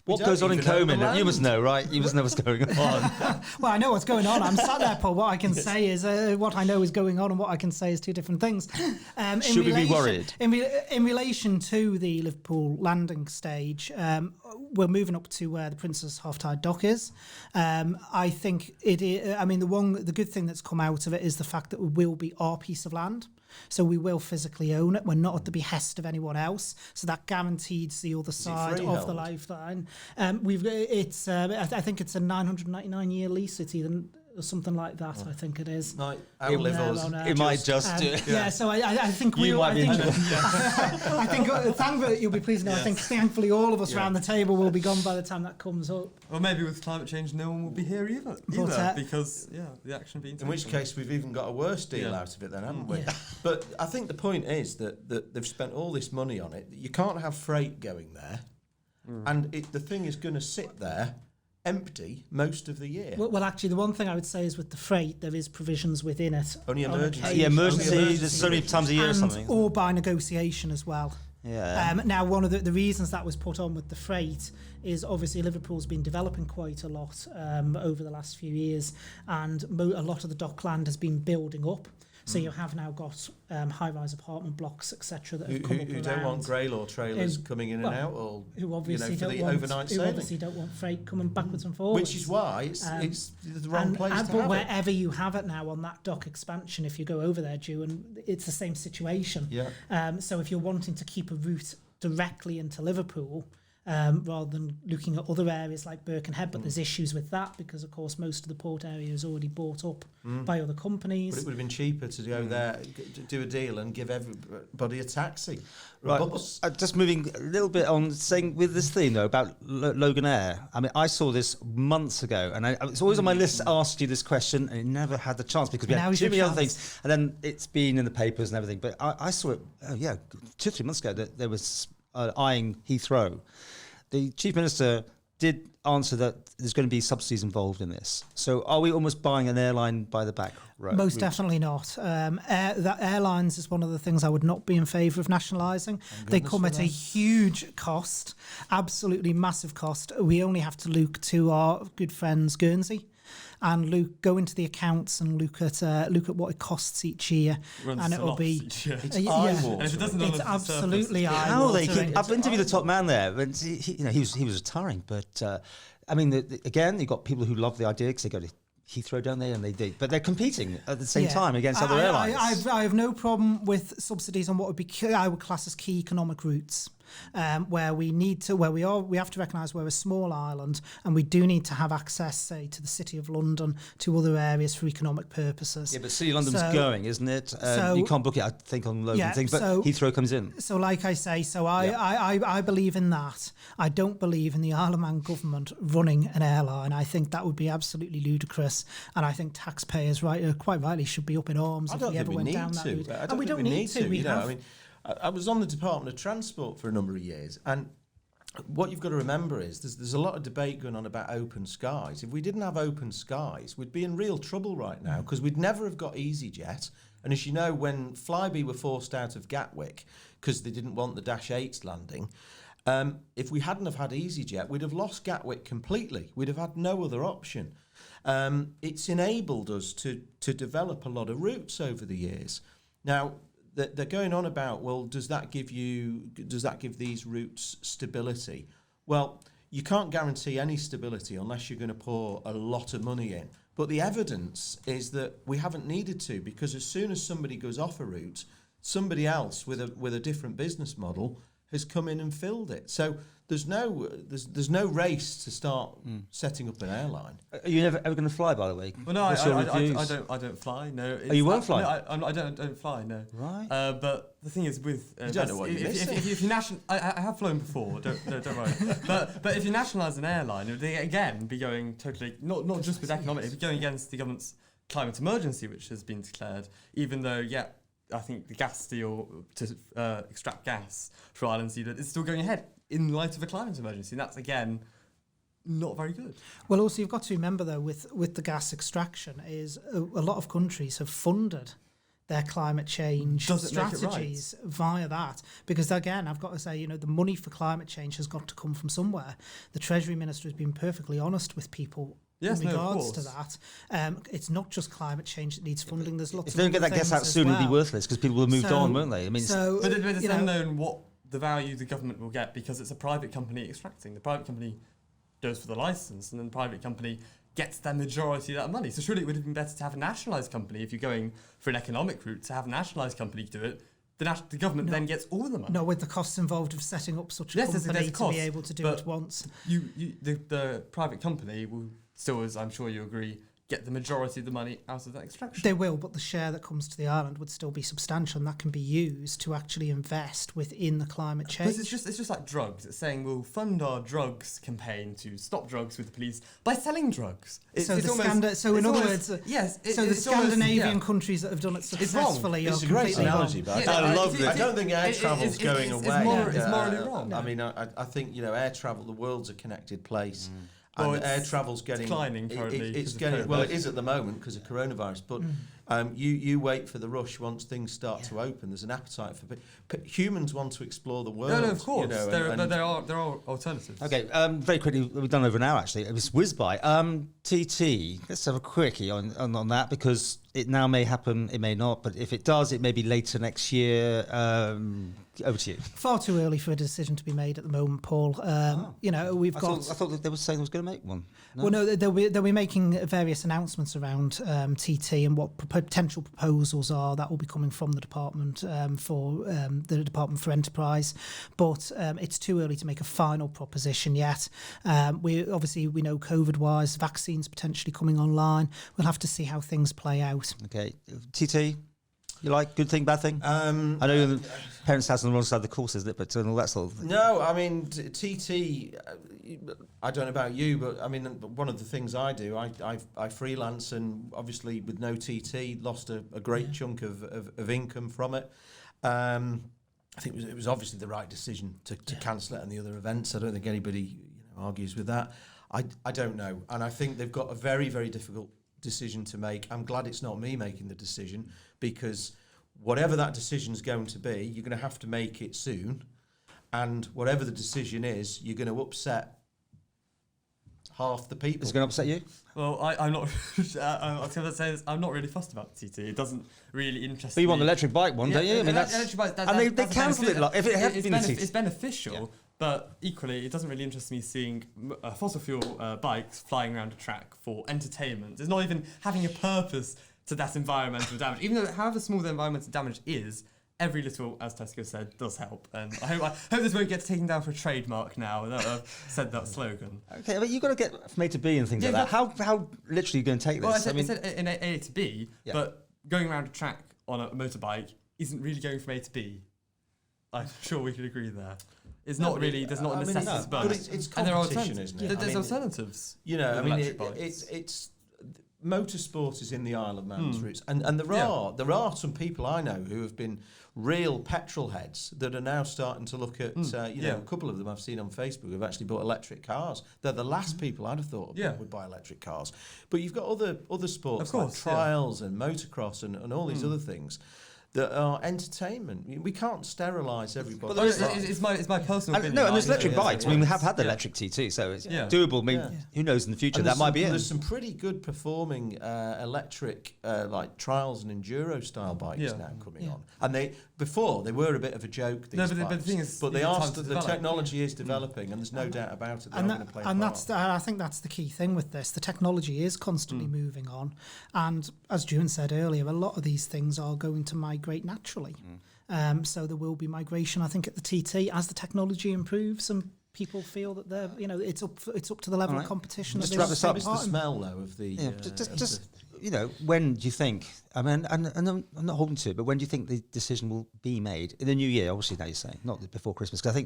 What don't goes on in even own the Comyn? You must land. know, right? You must know what's going on. Well, I know what's going on. I'm sat there, Paul. What I can say is what I know is going on, and what I can say is 2 different things. Should we be worried? In relation to the Liverpool landing stage, we're moving up to where the Princess Half-Tide Dock is. I think it is, I mean, the good thing that's come out of it is the fact that it will be our piece of land. So we will physically own it. We're not at the behest of anyone else. So that guarantees the other side of the freehold? lifeline. I think it's a 999-year lease. It's either or something like that. I think it is. Like, It- Livers. It might just do. Yeah, so I think You we'll. might I be think, interested. I think thankfully you'll be pleased to know. I think thankfully all of us around the table will be gone by the time that comes up. Or maybe with climate change, no one will be here either because the action being taken. In which case, we've even got a worse deal Yeah. out of it then, haven't we? Yeah. But I think the point is that they've spent all this money on it. You can't have freight going there. And the thing is going to sit there empty most of the year. Well, actually, the one thing I would say is with the freight, there is provisions within it. Only on emergency. occasion. Yeah, emergency. Emergency. There's so many times a year or And something. or by negotiation as well. Yeah. Now, one of the reasons that was put on with the freight is obviously Liverpool's been developing quite a lot over the last few years, and a lot of the dockland has been building up. So you have now got high-rise apartment blocks, etc., that have come up Who around. don't want grey law trailers Who- coming in well, and out, or Who obviously for don't the want overnight who sailing, obviously don't want freight coming backwards and forwards. which is why it's the wrong place to but have it. wherever you have it now on that dock expansion, if you go over there, and it's the same situation. Yeah. So if you're wanting to keep a route directly into Liverpool, rather than looking at other areas like Birkenhead, but there's issues with that because, of course, most of the port area is already bought up by other companies. But it would have been cheaper to go there, do a deal, and give everybody a taxi. Right. A bus. Just moving a little bit on, saying with this theme though about Logan Air. I mean, I saw this months ago, and it's always on my list to ask you this question, and it never had the chance because we Now had is too your many other chance. things, and then it's been in the papers and everything. But I saw it, 2-3 months ago that there was eyeing Heathrow. The Chief Minister did answer that there's going to be subsidies involved in this. So are we almost buying an airline by the back road? Most definitely not. That airlines is one of the things I would not be in favour of nationalising. They come at a huge cost, absolutely massive cost. We only have to look to our good friends Guernsey and go into the accounts and look at what it costs each year, and it'll be It's yeah. eye-watering. And if it doesn't it's honour the absolutely surplus, How they eye-watering. keep, I've interviewed the top man there, and he was retiring. But I mean, again, you've got people who love the idea because they go to Heathrow, don't they? And they did, but they're competing at the same time against other I airlines. I have no problem with subsidies on what would be I would class as key economic routes. Where we have to recognise we're a small island, and we do need to have access, say, to the City of London, to other areas for economic purposes. Yeah, but City of London's going, isn't it? You can't book it, I think, on loads of things, but Heathrow comes in. So, like I say, I believe in that. I don't believe in the Isle of Man government running an airline. I think that would be absolutely ludicrous, and I think taxpayers, quite rightly, should be up in arms if we ever went down that route. And we don't need to. I was on the Department of Transport for a number of years, and what you've got to remember is there's a lot of debate going on about open skies. If we didn't have open skies, we'd be in real trouble right now, because we'd never have got EasyJet. And as you know, when Flybe were forced out of Gatwick because they didn't want the Dash 8s landing, if we hadn't have had EasyJet, we'd have lost Gatwick completely. We'd have had no other option. It's enabled us to develop a lot of routes over the years. Now, they're going on about, well, does that give these routes stability? Well, you can't guarantee any stability unless you're going to pour a lot of money in. But the evidence is that we haven't needed to, because as soon as somebody goes off a route, somebody else with a different business model has come in and filled it. So there's no race to start setting up an airline. Are you ever going to fly, by the way? Well, no, I don't fly. No. You won't fly? No, I don't fly. No. Right. But the thing is, with you don't know what you're missing. If you I have flown before. Don't worry. But if you nationalise an airline, it would again be going totally not just with economic. It would be going against the government's climate emergency, which has been declared. Even though, I think the gas deal to extract gas for Ireland is still going ahead in light of a climate emergency, and that's again not very good. Well, also you've got to remember though, with the gas extraction, is a lot of countries have funded their climate change strategies via that, because again, I've got to say, the money for climate change has got to come from somewhere. The Treasury Minister has been perfectly honest with people. Yes, in regards to that, it's not just climate change that needs funding. There's lots. If they don't get that gas out soon, it'll be worthless, because people will have moved on, won't they? I mean, but it's unknown what the value the government will get, because it's a private company extracting. The private company goes for the license, and then the private company gets the majority of that money. So surely it would have been better to have a nationalised company, if you're going for an economic route, to have a nationalised company do it. The government then gets all the money. No, with the costs involved of setting up such a company to be able to do it once. The private company will still, as I'm sure you agree, get the majority of the money out of that extraction. They will, but the share that comes to the island would still be substantial, and that can be used to actually invest within the climate change. But it's just like drugs. It's saying we'll fund our drugs campaign to stop drugs with the police by selling drugs. In other words, the Scandinavian countries that have done it successfully it's a great analogy, but I love it. I don't think air travel's going away. It's morally wrong. I mean, I think air travel. The world's a connected place. And air travel's getting declining currently. It is at the moment because of coronavirus. But you wait for the rush once things start to open. There's an appetite for humans want to explore the world. No, of course. There are alternatives. Okay, very quickly, we've done over an hour actually. It was whiz by. TT, let's have a quickie on that, because it now may happen, it may not. But if it does, it may be later next year. Over to you. Far too early for a decision to be made at the moment, Paul. We've got. I thought that they were saying they was going to make one. No? Well, no, they'll be making various announcements around TT and what potential proposals are that will be coming from the department for the Department for Enterprise. But it's too early to make a final proposition yet. We know COVID-wise, vaccines potentially coming online. We'll have to see how things play out. Okay, TT. You like good thing, bad thing? I know the parents' house on the wrong side of the course, isn't it? But all that sort of thing. No, I mean, TT, I don't know about you, but I mean, one of the things I do, I freelance, and obviously with no TT, lost a great chunk of income from it. I think it was obviously the right decision to cancel it and the other events. I don't think anybody argues with that. I don't know. And I think they've got a very, very difficult decision to make. I'm glad it's not me making the decision, because whatever that decision is going to be, you're going to have to make it soon, and whatever the decision is, you're going to upset half the people. Is it going to upset you? Well, I'm not. I was going to say this, I'm not really fussed about TT. It doesn't really interest me. But you want the electric bike one, don't you? I mean, electric bike. They cancelled it. If it had been it's beneficial. Yeah. But equally, it doesn't really interest me seeing fossil fuel bikes flying around a track for entertainment. There's not even having a purpose to that environmental damage. Even though, however small the environmental damage is, every little, as Tesco said, does help. And I hope this won't get taken down for a trademark now that I've said that slogan. Okay, but you've got to get from A to B and things like that. How literally are you going to take this? Well, I said in A to B, but going around a track on a motorbike isn't really going from A to B. I'm sure we could agree there. It's not really. There's not a necessity, but it's competition, isn't it? There's alternatives. You know, I mean, it's motorsport is in the Isle of Man's roots, and there are some people I know who have been real petrol heads that are now starting to look at a couple of them I've seen on Facebook who've actually bought electric cars. They're the last people I'd have thought would buy electric cars. But you've got other sports like trials and motocross and all these other things that are entertainment. We can't sterilise everybody. But it's my personal opinion. No, and there's electric bikes. I mean, we have had the electric T2, so it's doable. I mean, who knows in the future, that might be it. There's some pretty good performing electric like trials and enduro style bikes now coming on. And they were a bit of a joke, these bikes. But the thing is, the technology is developing, and there's no doubt about it. I think that's the key thing with this. The technology is constantly moving on, and as Juan said earlier, a lot of these things are going to migrate naturally. So there will be migration, I think, at the TT as the technology improves and people feel that they're, it's up to the level of competition. Just to wrap this up, it's the smell though of the. When do you think? I mean, and I'm not holding to it, but when do you think the decision will be made in the new year? Obviously, now you're saying not before Christmas, because I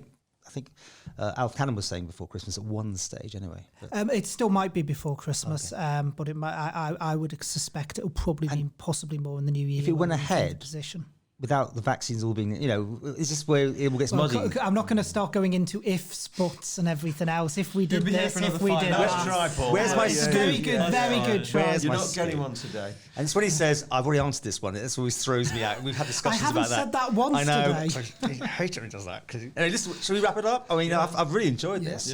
think Alf Cannon was saying before Christmas at one stage anyway. It still might be before Christmas, but it might. I would suspect it will probably be possibly more in the new year. If it went ahead, without the vaccines all being, is this where it all gets muddy? I'm not going to start going into ifs, buts, and everything else. If we did this, if we did that. Try, Paul. Where's my scoop? Very good try. You're not getting one today. And it's when he says, I've already answered this one. This always throws me out. We've had discussions about that. I haven't said that once today. I hate it when he does that. Anyway, should we wrap it up? I mean, I've really enjoyed this.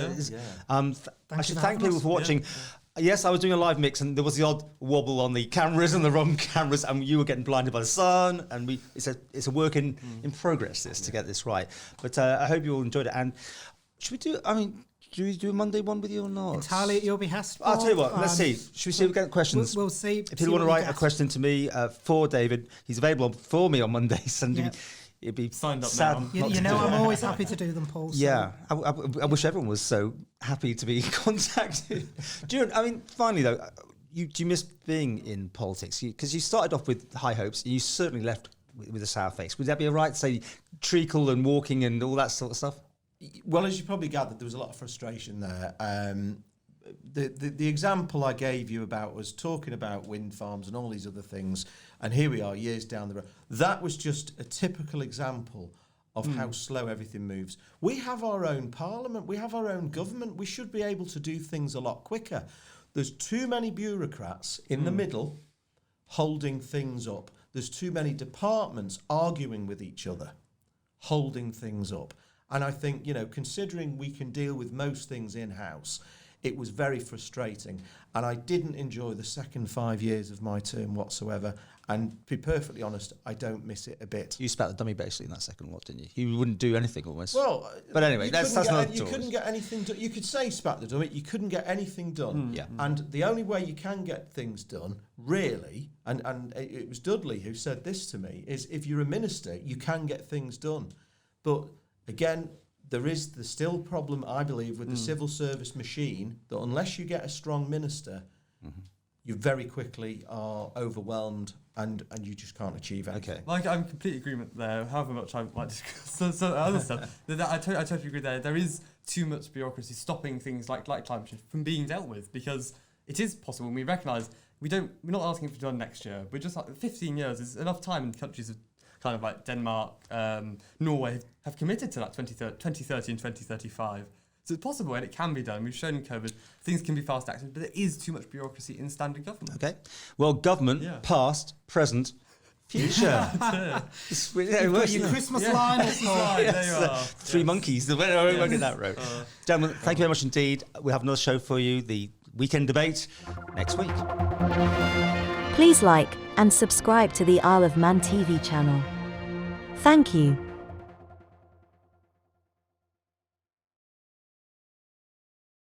I should thank people for watching. Yes, I was doing a live mix, and there was the odd wobble on the cameras and the wrong cameras, and you were getting blinded by the sun. And it's a work in progress to get this right. But I hope you all enjoyed it. And should we do? I mean, do we do a Monday one with you or not? Entirely at your behest. I'll tell you what. Let's see. Should we see if we get questions? We'll see. If people want to write a question to me for David, he's available for me on Mondays, and it'd be signed up sad. Now. I'm always happy to do them, Paul. So. Yeah, I wish everyone was so happy to be contacted. Finally though, do you miss being in politics? Because you started off with high hopes, and you certainly left with a sour face. Would that be all right? Say treacle and walking and all that sort of stuff. Well, as you probably gathered, there was a lot of frustration there. The example I gave you about was talking about wind farms and all these other things, and here we are years down the road. That was just a typical example of how slow everything moves. We have our own parliament, we have our own government, we should be able to do things a lot quicker. There's too many bureaucrats in the middle holding things up. There's too many departments arguing with each other, holding things up. And I think, considering we can deal with most things in-house, it was very frustrating. And I didn't enjoy the second 5 years of my term whatsoever. And to be perfectly honest, I don't miss it a bit. You spat the dummy basically in that second lot, didn't you? You wouldn't do anything almost. Well, but anyway, that's not. You couldn't get anything done. You could say spat the dummy. You couldn't get anything done. And the only way you can get things done, really, and it was Dudley who said this to me, is if you're a minister, you can get things done. But again, there's still problem, I believe, with the civil service machine, that unless you get a strong minister, you very quickly are overwhelmed and you just can't achieve anything. Okay. Like, I'm in complete agreement there, however much I might discuss so other stuff. I totally agree there. There is too much bureaucracy stopping things like climate change from being dealt with, because it is possible, and we recognise we're not asking for it done next year. We're just 15 years is enough time, in countries of kind of like Denmark, Norway have committed to that 2030 and 2035. So it's possible, and it can be done. We've shown in COVID things can be fast acting, but there is too much bureaucracy in standard government. Okay. Well, government, past, present, future. You've got your Christmas line. There you are. Three monkeys. We won't get that road. Gentlemen, thank you very much indeed. We'll have another show for you, the Weekend Debate, next week. Please like and subscribe to the Isle of Man TV channel. Thank you.